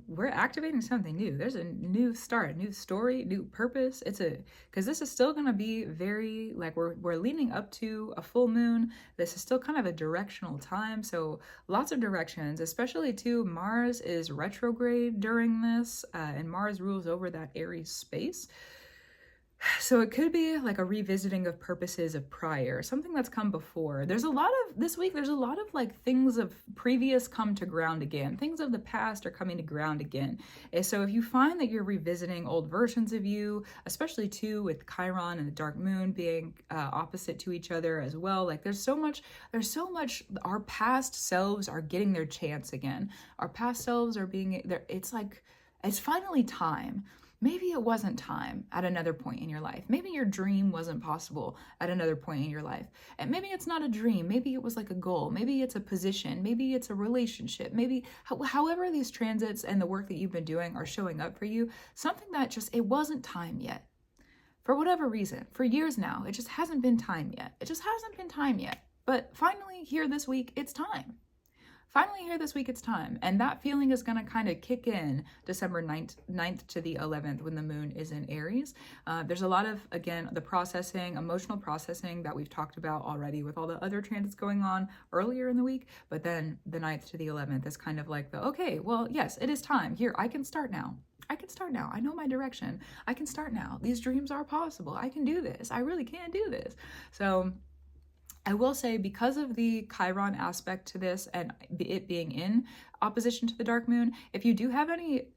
we're activating something new. There's a new start, new story, new purpose. Because this is still going to be very, like we're leaning up to a full moon. This is still kind of a directional time. So lots of directions, especially too, Mars is retrograde during this, and Mars rules over that Aries space. So it could be like a revisiting of purposes of prior, something that's come before. There's a lot of, this week, there's a lot of like things of previous come to ground again. Things of the past are coming to ground again. And so if you find that you're revisiting old versions of you, especially too with Chiron and the dark moon being opposite to each other as well, like there's so much, our past selves are getting their chance again. Our past selves are being there. It's like, it's finally time. Maybe it wasn't time at another point in your life. Maybe your dream wasn't possible at another point in your life. And maybe it's not a dream. Maybe it was like a goal. Maybe it's a position. Maybe it's a relationship. Maybe however these transits and the work that you've been doing are showing up for you, something that just, it wasn't time yet. For whatever reason, for years now, it just hasn't been time yet. It just hasn't been time yet. But finally here this week, it's time. Finally here this week, it's time. And that feeling is going to kind of kick in December 9th to the 11th when the moon is in Aries. There's a lot of, again, the processing, emotional processing that we've talked about already with all the other transits going on earlier in the week. But then the 9th to the 11th is kind of like the, okay, well, yes, it is time. Here, I can start now. I can start now. I know my direction. I can start now. These dreams are possible. I can do this. I really can do this. So I will say, because of the Chiron aspect to this and it being in opposition to the dark moon, if you do have any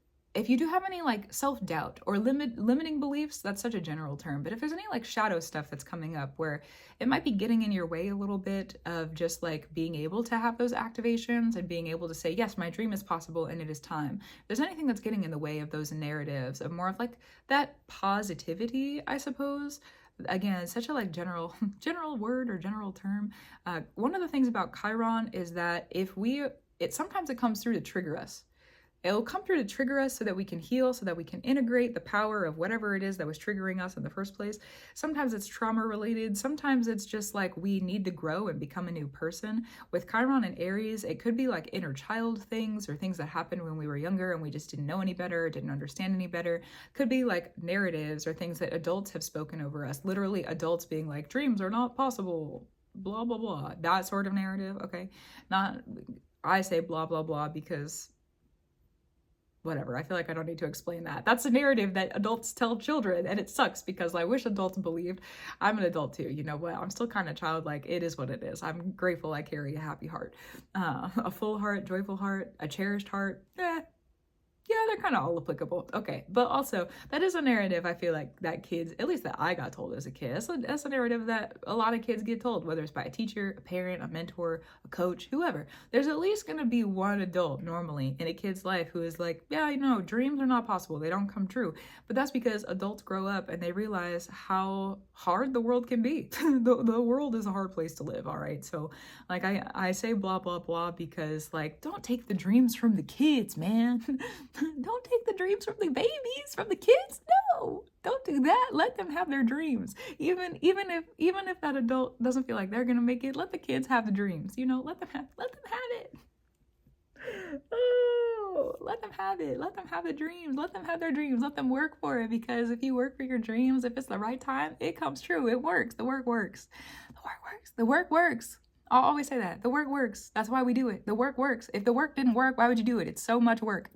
like self-doubt or limiting beliefs, that's such a general term, but if there's any like shadow stuff that's coming up where it might be getting in your way a little bit of just like being able to have those activations and being able to say, yes, my dream is possible and it is time. If there's anything that's getting in the way of those narratives of more of like that positivity, I suppose. Again, it's such a like general word or general term. One of the things about Chiron is that sometimes it comes through to trigger us. It'll come through to trigger us so that we can heal, so that we can integrate the power of whatever it is that was triggering us in the first place. Sometimes it's trauma related. Sometimes it's just like we need to grow and become a new person. With Chiron and Aries, it could be like inner child things or things that happened when we were younger and we just didn't know any better, didn't understand any better. Could be like narratives or things that adults have spoken over us. Literally adults being like, dreams are not possible, blah, blah, blah. That sort of narrative, okay? I say blah, blah, blah because whatever, I feel like I don't need to explain that. That's a narrative that adults tell children, and it sucks because I wish adults believed. I'm an adult too, you know what? I'm still kind of childlike. It is what it is. I'm grateful I carry a happy heart. A full heart, joyful heart, a cherished heart. Yeah, they're kind of all applicable. Okay, but also that is a narrative I feel like that kids, at least that I got told as a kid, that's a narrative that a lot of kids get told, whether it's by a teacher, a parent, a mentor, a coach, whoever. There's at least going to be one adult normally in a kid's life who is like, yeah, you know, dreams are not possible. They don't come true. But that's because adults grow up and they realize how hard the world can be. The world is a hard place to live, all right? So like I say blah, blah, blah because like, don't take the dreams from the kids, man. Don't take the dreams from the babies, from the kids. No, don't do that. Let them have their dreams. Even if that adult doesn't feel like they're gonna make it, let the kids have the dreams. You know, let them have it. Oh, let them have it. Let them have the dreams. Let them have their dreams. Let them work for it. Because if you work for your dreams, if it's the right time, it comes true. It works. The work works. The work works. The work works. I'll always say that. The work works. That's why we do it. The work works. If the work didn't work, why would you do it? It's so much work.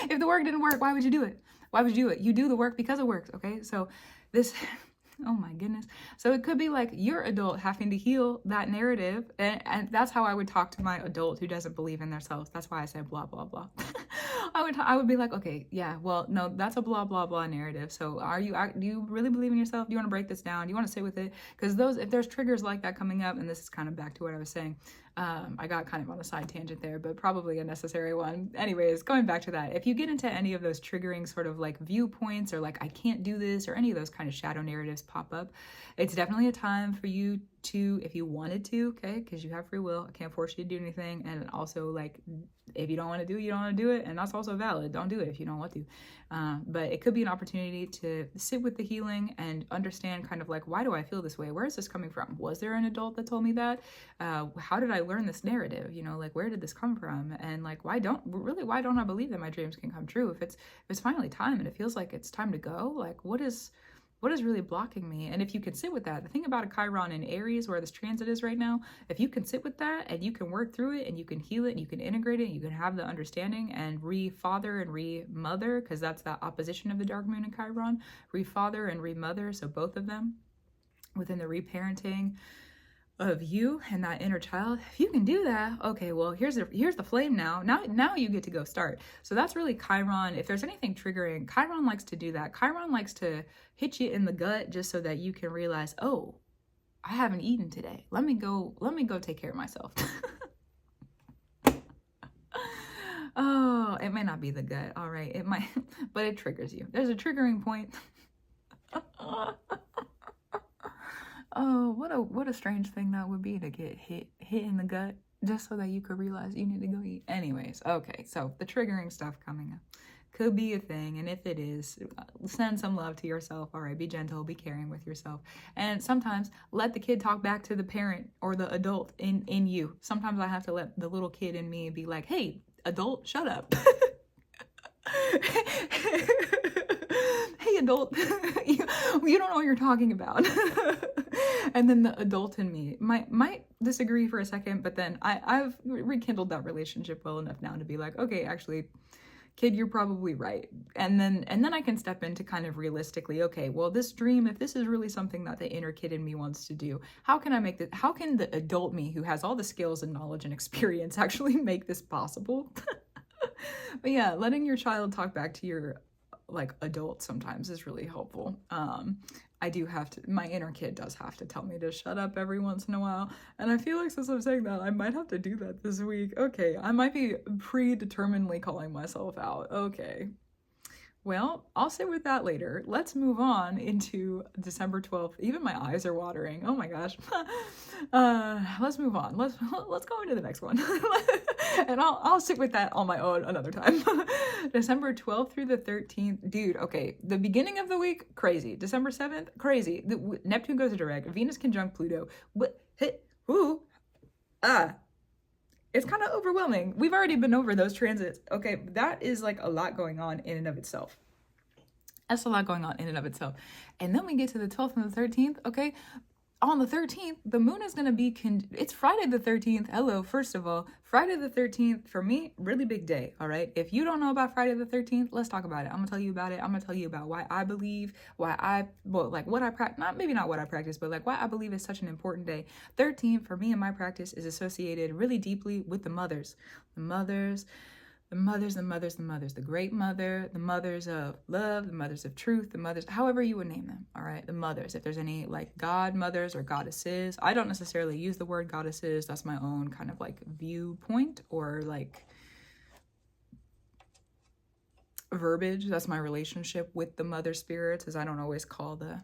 If the work didn't work, why would you do it? Why would you do it? You do the work because it works, okay? So this, oh my goodness. So it could be like your adult having to heal that narrative. And that's how I would talk to my adult who doesn't believe in themselves. That's why I said blah, blah, blah. I would be like, okay, yeah, well, no, that's a blah, blah, blah narrative. So do you really believe in yourself? Do you want to break this down? Do you want to sit with it? Because if there's triggers like that coming up, and this is kind of back to what I was saying, I got kind of on a side tangent there, but probably a necessary one. Anyways, going back to that, if you get into any of those triggering sort of like viewpoints or like, I can't do this, or any of those kind of shadow narratives pop up, it's definitely a time for you to, if you wanted to, okay, because you have free will, I can't force you to do anything. And also like, if you don't want to do it, you don't want to do it. And that's also valid. Don't do it if you don't want to. But it could be an opportunity to sit with the healing and understand kind of like, why do I feel this way? Where is this coming from? Was there an adult that told me that? How did I learn this narrative? You know, like, where did this come from? And like, why don't I believe that my dreams can come true? If it's finally time and it feels like it's time to go, like, what is what is really blocking me? And if you can sit with that, the thing about a Chiron in Aries, where this transit is right now, if you can sit with that and you can work through it and you can heal it and you can integrate it, and you can have the understanding and re-father and re-mother, because that's that opposition of the dark moon in Chiron, re-father and re-mother, so both of them within the reparenting of you and that inner child. If you can do that, okay, well, here's the flame now you get to go start. So that's really Chiron. If there's anything triggering, Chiron likes to do that. Chiron likes to hit you in the gut just so that you can realize, oh, I haven't eaten today, let me go take care of myself. Oh, it may not be the gut, all right, it might, but it triggers you. There's a triggering point. Oh, what a strange thing that would be, to get hit in the gut just so that you could realize you need to go eat. Anyways, okay, so the triggering stuff coming up could be a thing, and if it is, send some love to yourself. All right, be gentle, be caring with yourself, and sometimes let the kid talk back to the parent or the adult in you. Sometimes I have to let the little kid in me be like, hey, adult, shut up. Hey, adult, you don't know what you're talking about. And then the adult in me might disagree for a second, but then I've rekindled that relationship well enough now to be like, okay, actually, kid, you're probably right. And then I can step into kind of realistically, okay, well, this dream, if this is really something that the inner kid in me wants to do, how can the adult me, who has all the skills and knowledge and experience, actually make this possible? But yeah, letting your child talk back to your like adult sometimes is really helpful. I do have to, my inner kid does have to tell me to shut up every once in a while. And I feel like, since I'm saying that, I might have to do that this week. Okay, I might be predeterminedly calling myself out. Okay. Well, I'll sit with that later. Let's move on into December 12th. Even my eyes are watering. Oh my gosh. Let's move on. Let's go into the next one. And I'll sit with that on my own another time. December 12th through the 13th. Dude, okay. The beginning of the week, crazy. December 7th, crazy. Neptune goes direct. Venus conjunct Pluto. It's kind of overwhelming. We've already been over those transits. Okay, that is like a lot going on in and of itself. That's a lot going on in and of itself. And then we get to the 12th and the 13th, okay? On the 13th, the moon is going to be, it's Friday the 13th. Hello, first of all, Friday the 13th, for me, really big day, all right? If you don't know about Friday the 13th, let's talk about it. I'm going to tell you about it. I'm going to tell you about why I believe, what I practice, maybe not what I practice, but like why I believe is such an important day. 13, for me and my practice, is associated really deeply with the mothers. The great mother, the mothers of love, the mothers of truth, the mothers, however you would name them, all right? The mothers, if there's any like god mothers or goddesses. I don't necessarily use the word goddesses. That's my own kind of like viewpoint or like verbiage. That's my relationship with the mother spirits, is I don't always call the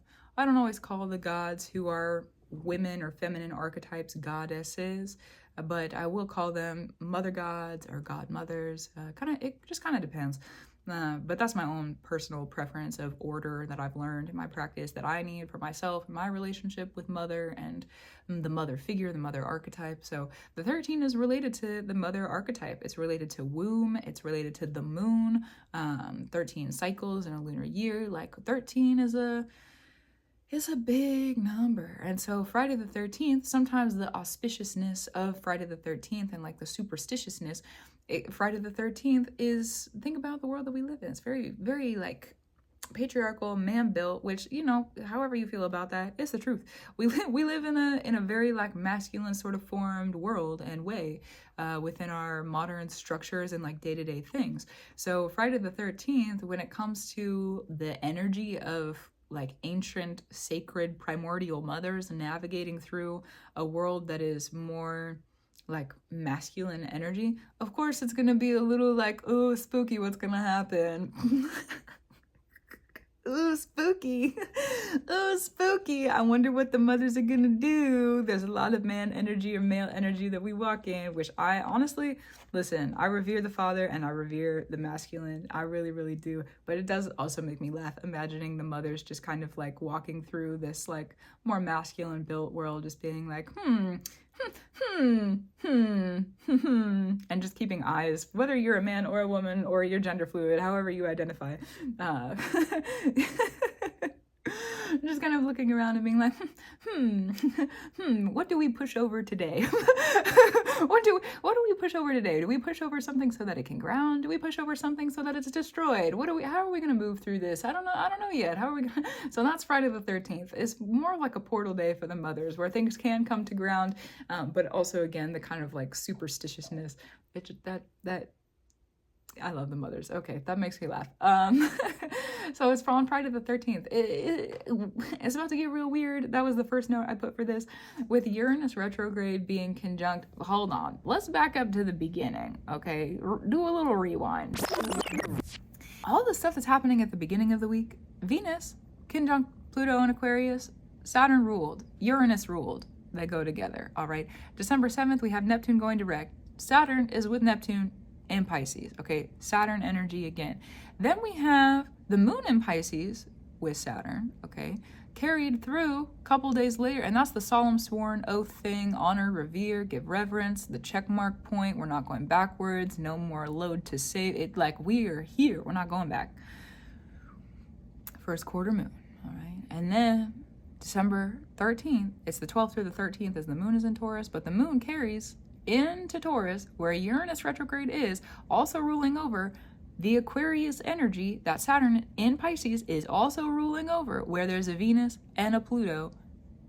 gods who are women or feminine archetypes goddesses. But I will call them mother gods or god mothers. It just kind of depends. But that's my own personal preference of order that I've learned in my practice that I need for myself, my relationship with mother and the mother figure, the mother archetype. So the 13 is related to the mother archetype. It's related to womb. It's related to the moon. 13 cycles in a lunar year. Like 13 is a big number. And so Friday the 13th, sometimes the auspiciousness of Friday the 13th and like the superstitiousness, Friday the 13th is, think about the world that we live in. It's very, very like patriarchal, man-built, which, you know, however you feel about that, it's the truth. We live in a very like masculine sort of formed world and way within our modern structures and like day-to-day things. So Friday the 13th, when it comes to the energy of like ancient, sacred, primordial mothers navigating through a world that is more like masculine energy, of course it's gonna be a little like, oh, spooky, what's gonna happen? Ooh, spooky. Ooh, spooky. I wonder what the mothers are gonna do. There's a lot of man energy or male energy that we walk in, which I honestly, listen, I revere the father and I revere the masculine. I really, really do. But it does also make me laugh imagining the mothers just kind of like walking through this like more masculine built world, just being like, and just keeping eyes, whether you're a man or a woman or you're gender fluid, however you identify. just kind of looking around and being like, what do we push over today? what do we push over today? Do we push over something so that it can ground? Do we push over something so that it's destroyed? How are we going to move through this? I don't know yet. How are we going to? So that's Friday the 13th. It's more like a portal day for the mothers where things can come to ground, but also again the kind of like superstitiousness. That I love the mothers. Okay, that makes me laugh. So it's on Friday the 13th. It's about to get real weird. That was the first note I put for this. With Uranus retrograde being conjunct, hold on. Let's back up to the beginning, okay? Do a little rewind. All the stuff that's happening at the beginning of the week, Venus, conjunct Pluto and Aquarius, Saturn ruled, Uranus ruled. They go together, all right? December 7th, we have Neptune going direct. Saturn is with Neptune in Pisces, okay? Saturn energy again. Then we have the moon in Pisces with Saturn, okay? Carried through a couple days later, and that's the solemn sworn oath thing, honor, revere, give reverence, the check mark point, we're not going backwards, no more load to save. It like we are here, we're not going back. First quarter moon, all right? And then December 13th, it's the 12th through the 13th as the moon is in Taurus, but the moon carries into Taurus, where Uranus retrograde is, also ruling over the Aquarius energy that Saturn in Pisces is also ruling over, where there's a Venus and a Pluto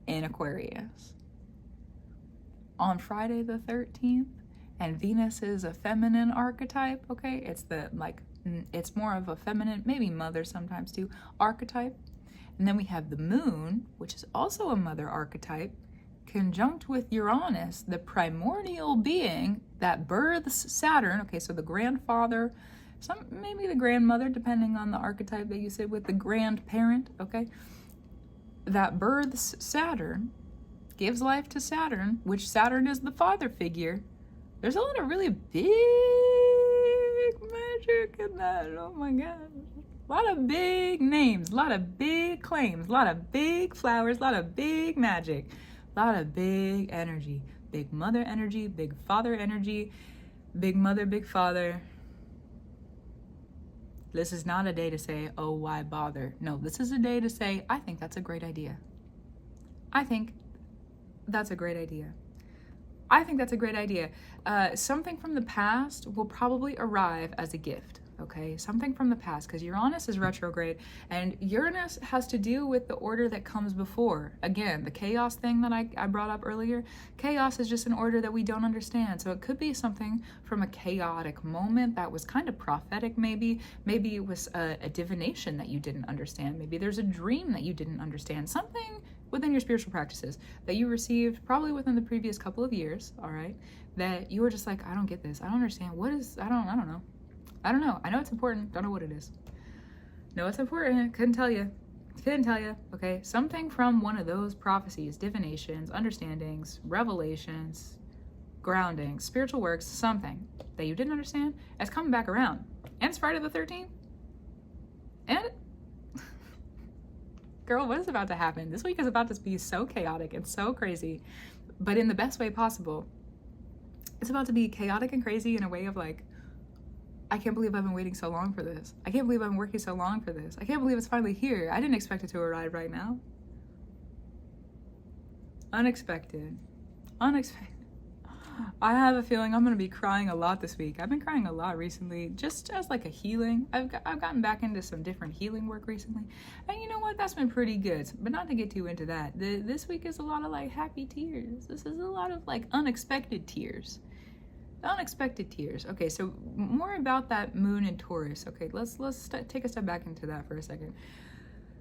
in Aquarius. On Friday the 13th, and Venus is a feminine archetype, okay? It's more of a feminine, maybe mother sometimes too, archetype. And then we have the moon, which is also a mother archetype, conjunct with Uranus, the primordial being that births Saturn. Okay, so the grandfather, maybe the grandmother, depending on the archetype that you sit with, the grandparent, okay, that births Saturn, gives life to Saturn, which Saturn is the father figure. There's a lot of really big magic in that. Oh my God. A lot of big names, a lot of big claims, a lot of big flowers, a lot of big magic. A lot of big energy, big mother energy, big father energy, big mother, big father. This is not a day to say, oh, why bother? No, this is a day to say, I think that's a great idea. I think that's a great idea. I think that's a great idea. Something from the past will probably arrive as a gift. Okay, something from the past, because Uranus is retrograde, and Uranus has to do with the order that comes before. Again, the chaos thing that I brought up earlier, chaos is just an order that we don't understand. So it could be something from a chaotic moment that was kind of prophetic, maybe it was a divination that you didn't understand. Maybe there's a dream that you didn't understand. Something within your spiritual practices that you received probably within the previous couple of years, all right, that you were just like, I don't get this. I don't understand. I don't know. I don't know. I know it's important. Don't know what it is. No, it's important. Couldn't tell you. Okay. Something from one of those prophecies, divinations, understandings, revelations, groundings, spiritual works, something that you didn't understand, it's coming back around. And it's Friday the 13th. And girl, what is about to happen? This week is about to be so chaotic and so crazy, but in the best way possible. It's about to be chaotic and crazy in a way of like, I can't believe I've been waiting so long for this. I can't believe I've been working so long for this. I can't believe it's finally here. I didn't expect it to arrive right now. Unexpected. I have a feeling I'm going to be crying a lot this week. I've been crying a lot recently, just as like a healing. I've gotten back into some different healing work recently. And you know what? That's been pretty good. But not to get too into that. This week is a lot of like happy tears. This is a lot of like unexpected tears. Unexpected tears. Okay, so more about that moon in Taurus. Okay, let's take a step back into that for a second.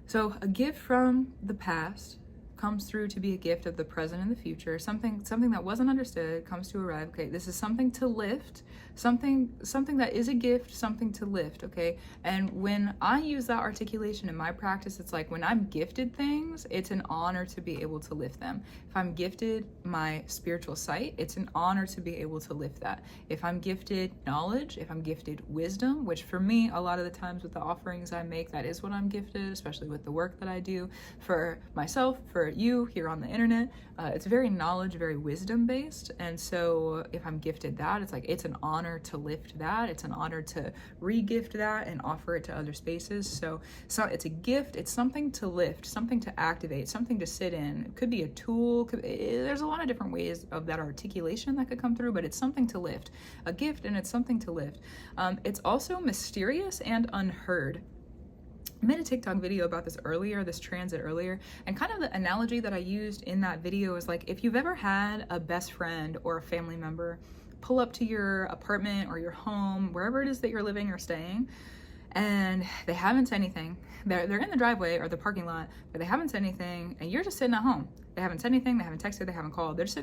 So a gift from the past comes through to be a gift of the present and the future. Something that wasn't understood comes to arrive. Okay, this is something to lift, something that is a gift, something to lift. Okay, and when I use that articulation in my practice, it's like when I'm gifted things, it's an honor to be able to lift them. If I'm gifted my spiritual sight, it's an honor to be able to lift that. If I'm gifted knowledge, if I'm gifted wisdom, which for me, a lot of the times with the offerings I make, that is what I'm gifted, especially with the work that I do for myself, for you here on the internet. It's very knowledge, very wisdom based. And so if I'm gifted that, it's like, it's an honor to lift that. It's an honor to re-gift that and offer it to other spaces. So it's a gift. It's something to lift, something to activate, something to sit in. It could be a tool. There's a lot of different ways of that articulation that could come through, but it's something to lift. A gift, and it's something to lift. It's also mysterious and unheard. I made a TikTok video about this earlier, this transit earlier, and kind of the analogy that I used in that video is like, if you've ever had a best friend or a family member pull up to your apartment or your home, wherever it is that you're living or staying, and they haven't said anything. They're in the driveway or the parking lot, but they haven't said anything, and you're just sitting at home. They haven't said anything, they haven't texted, they haven't called. They're just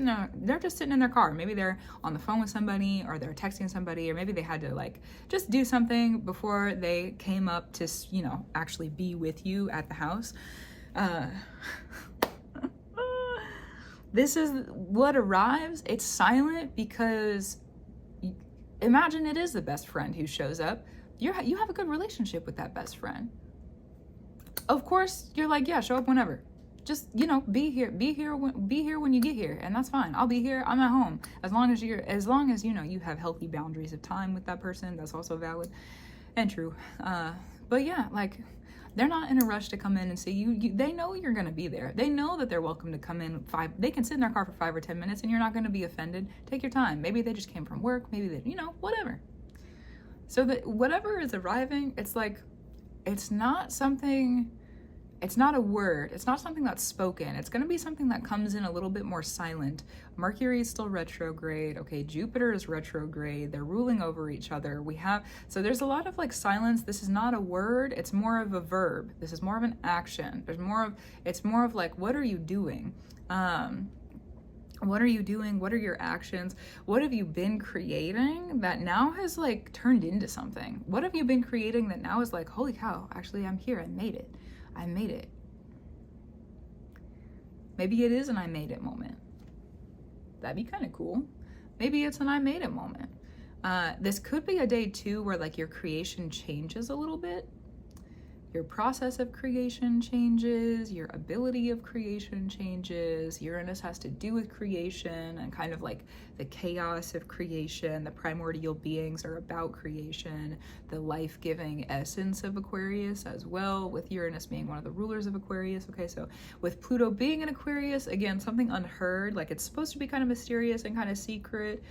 sitting in their car. Maybe they're on the phone with somebody, or they're texting somebody, or maybe they had to like just do something before they came up to, you know, actually be with you at the house. This is what arrives. It's silent because imagine it is the best friend who shows up. You have a good relationship with that best friend. Of course, you're like, yeah, show up whenever. Just, you know, be here when you get here, and that's fine. I'll be here. I'm at home. As long as you know you have healthy boundaries of time with that person. That's also valid and true. But yeah, like, they're not in a rush to come in and see you. They know you're gonna be there. They know that they're welcome to come in. They can sit in their car for 5 or 10 minutes, and you're not gonna be offended. Take your time. Maybe they just came from work. Maybe they, you know, whatever. So that whatever is arriving, it's like, it's not something. It's not a word. It's not something that's spoken. It's going to be something that comes in a little bit more silent. Mercury is still retrograde. Okay, Jupiter is retrograde. They're ruling over each other. So there's a lot of like silence. This is not a word. It's more of a verb. This is more of an action. It's more of like, what are you doing? What are you doing? What are your actions? What have you been creating that now has like turned into something? What have you been creating that now is like, holy cow, actually I'm here. I made it. I made it. Maybe it is an I made it moment. That'd be kind of cool. Maybe it's an I made it moment. This could be a day too where like your creation changes a little bit. Your process of creation changes, your ability of creation changes. Uranus has to do with creation and kind of like the chaos of creation. The primordial beings are about creation, the life-giving essence of Aquarius as well, with Uranus being one of the rulers of Aquarius. Okay, so with Pluto being in Aquarius, again, something unheard, like it's supposed to be kind of mysterious and kind of secret.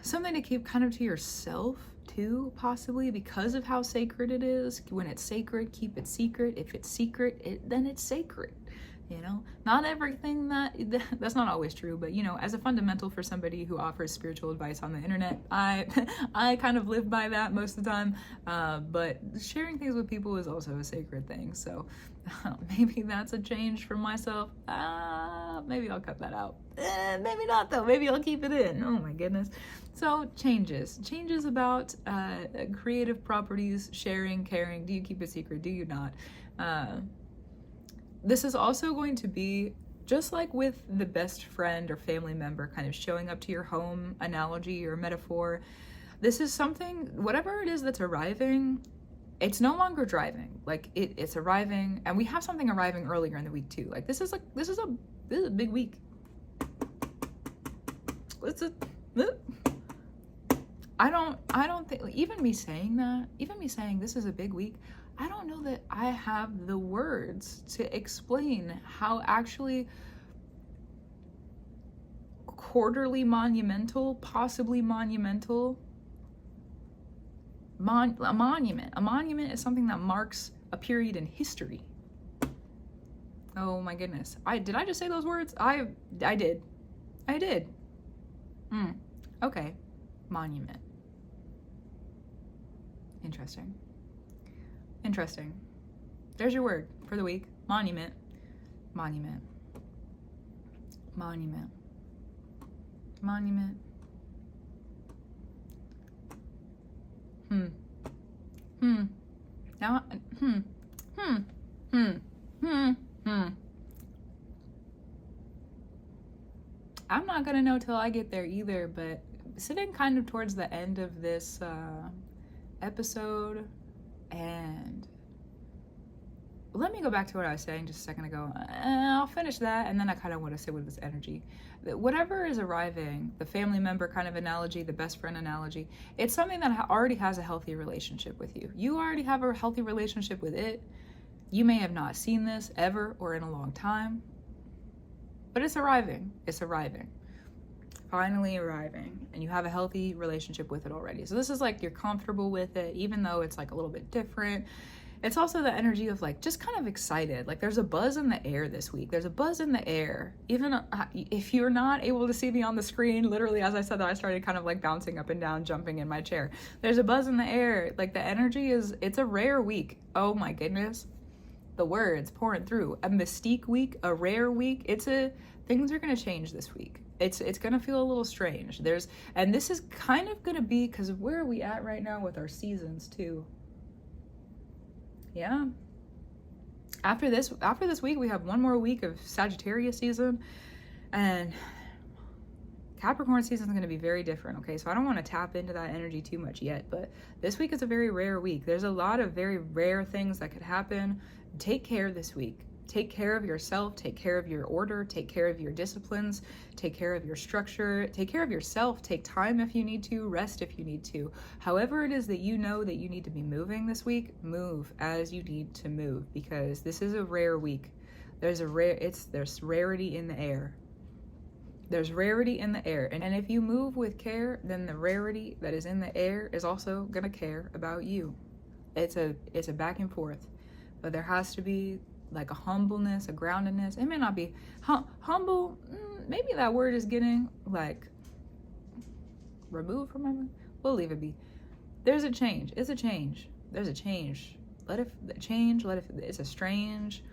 Something to keep kind of to yourself too, possibly, because of how sacred it is. When it's sacred, keep it secret. If it's secret, then it's sacred. You know, not everything that's not always true, but you know, as a fundamental for somebody who offers spiritual advice on the internet, I kind of live by that most of the time. But sharing things with people is also a sacred thing. So maybe that's a change for myself. Maybe I'll cut that out. Maybe not though. Maybe I'll keep it in. Oh my goodness. So changes about creative properties, sharing, caring. Do you keep it secret? Do you not? This is also going to be just like with the best friend or family member kind of showing up to your home analogy or metaphor. This is something, whatever it is that's arriving, it's no longer driving. Like it's arriving, and we have something arriving earlier in the week too. Like this is a big week. I don't think, even me saying this is a big week, I don't know that I have the words to explain how actually quarterly monumental, possibly monumental, a monument is something that marks a period in history. Oh my goodness. Did I just say those words? I did. Okay. Monument. Interesting. There's your word for the week. Monument. Now, I'm not gonna know till I get there either, but sitting kind of towards the end of this episode and let me go back to what I was saying just a second ago. I'll finish that, and then I kind of want to sit with this energy. Whatever is arriving, the family member kind of analogy, the best friend analogy, it's something that already has a healthy relationship with you. You already have a healthy relationship with it. You may have not seen this ever or in a long time, but it's arriving. It's arriving. Finally arriving, and you have a healthy relationship with it already. So this is like you're comfortable with it, even though it's like a little bit different. It's also the energy of like just kind of excited. Like there's a buzz in the air this week. There's a buzz in the air. Even if you're not able to see me on the screen, literally as I said that, I started kind of like bouncing up and down, jumping in my chair. There's a buzz in the air. Like the energy is, it's a rare week. Oh my goodness. The words pouring through. A mystique week, a rare week. Things are gonna change this week. It's gonna feel a little strange. And this is kind of gonna be, because of where are we at right now with our seasons too. Yeah. After this week, we have one more week of Sagittarius season, and Capricorn season is going to be very different. Okay, so I don't want to tap into that energy too much yet, but this week is a very rare week. There's a lot of very rare things that could happen. Take care this week. Take care of yourself, take care of your order, take care of your disciplines, take care of your structure, take care of yourself, take time if you need to, rest if you need to. However it is that you know that you need to be moving this week, move as you need to move, because this is a rare week. There's rarity in the air. There's rarity in the air. And if you move with care, then the rarity that is in the air is also gonna care about you. It's a back and forth. But there has to be like a humbleness, a groundedness. It may not be humble. Maybe that word is getting like removed from my mind. We'll leave it be. There's a change. It's a change. There's a change. Let it change. It's a strange,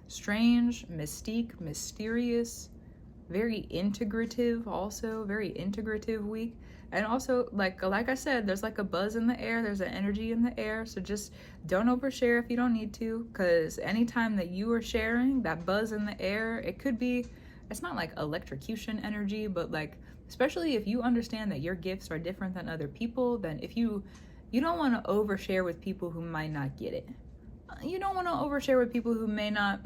mystique, mysterious, very integrative, also very integrative week. And also, like I said, there's like a buzz in the air, there's an energy in the air, so just don't overshare if you don't need to, because anytime that you are sharing that buzz in the air, it's not like electrocution energy, but like, especially if you understand that your gifts are different than other people, then if you don't want to overshare with people who might not get it. You don't want to overshare with people who may not,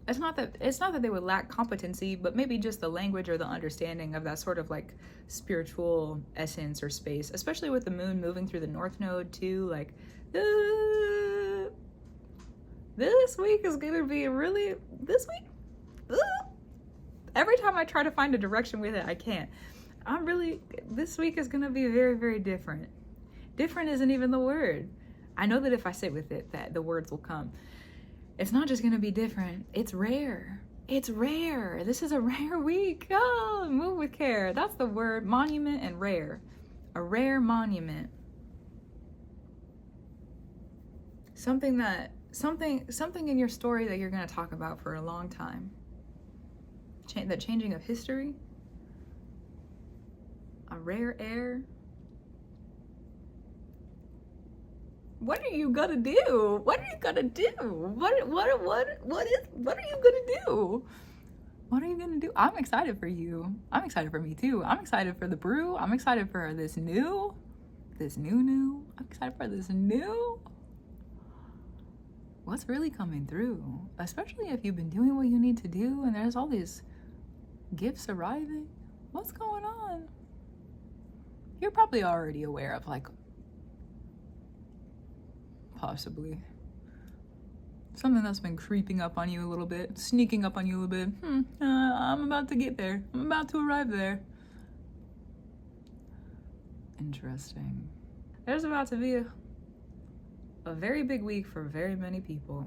it's not that they would lack competency, but maybe just the language or the understanding of that sort of like spiritual essence or space, especially with the moon moving through the north node too. Like this week is gonna be every time I try to find a direction with it, I can't. This week is gonna be very, very different. Different isn't even the word. I know that if I sit with it, that the words will come. It's not just gonna be different, it's rare. It's rare. This is a rare week. Oh, move with care. That's the word, monument and rare. A rare monument. Something in your story that you're gonna talk about for a long time. The changing of history. A rare air. What are you gonna do? What are you gonna do? What are you gonna do? What are you gonna do? I'm excited for you. I'm excited for me too. I'm excited for the brew. I'm excited for this new. I'm excited for this new. What's really coming through? Especially if you've been doing what you need to do and there's all these gifts arriving. What's going on? You're probably already aware of like possibly something that's been creeping up on you a little bit, sneaking up on you a little bit. I'm about to get there. I'm about to arrive there. Interesting. There's about to be a very big week for very many people.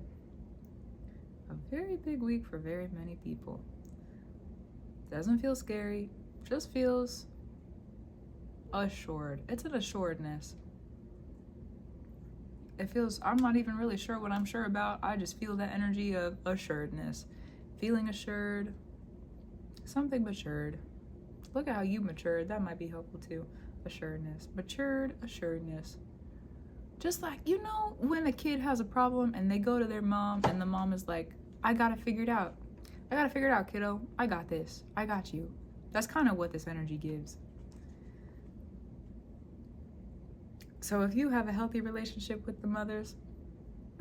A very big week for very many people. Doesn't feel scary, just feels assured. It's an assuredness. It feels, I'm not even really sure what I'm sure about. I just feel that energy of assuredness. Feeling assured. Something matured. Look at how you matured. That might be helpful too. Assuredness. Matured assuredness. Just like, you know, when a kid has a problem and they go to their mom and the mom is like, I gotta figure it out. I gotta figure it out, kiddo. I got this. I got you. That's kind of what this energy gives. So if you have a healthy relationship with the mothers,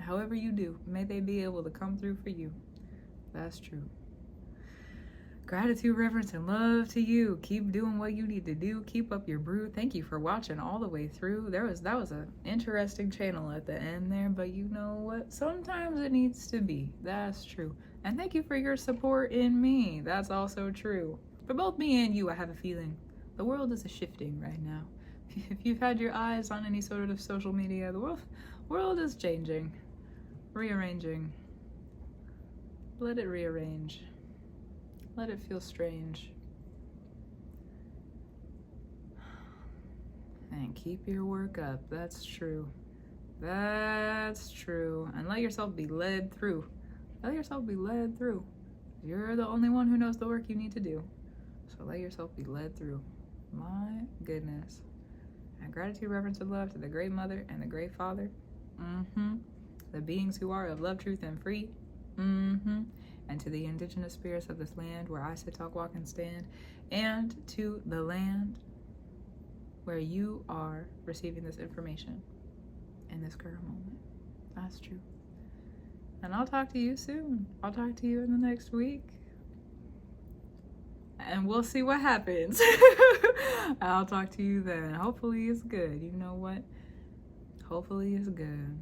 However you do, may they be able to come through for you. That's true. Gratitude, reverence, and love to you. Keep doing what you need to do. Keep up your brew. Thank you for watching all the way through. That was an interesting channel at the end there, but you know what? Sometimes it needs to be. That's true. And thank you for your support in me. That's also true. For both me and you, I have a feeling the world is shifting right now. If you've had your eyes on any sort of social media, the world is changing, rearranging. Let it rearrange. Let it feel strange. And keep your work up. That's true. That's true. And let yourself be led through. Let yourself be led through. You're the only one who knows the work you need to do. So let yourself be led through. My goodness. And gratitude, reverence, and love to the Great Mother and the Great Father. The beings who are of love, truth, and free. And to the indigenous spirits of this land where I sit, talk, walk, and stand. And to the land where you are receiving this information in this current moment. That's true. And I'll talk to you soon. I'll talk to you in the next week. And we'll see what happens. I'll talk to you then. Hopefully it's good. You know what? Hopefully it's good.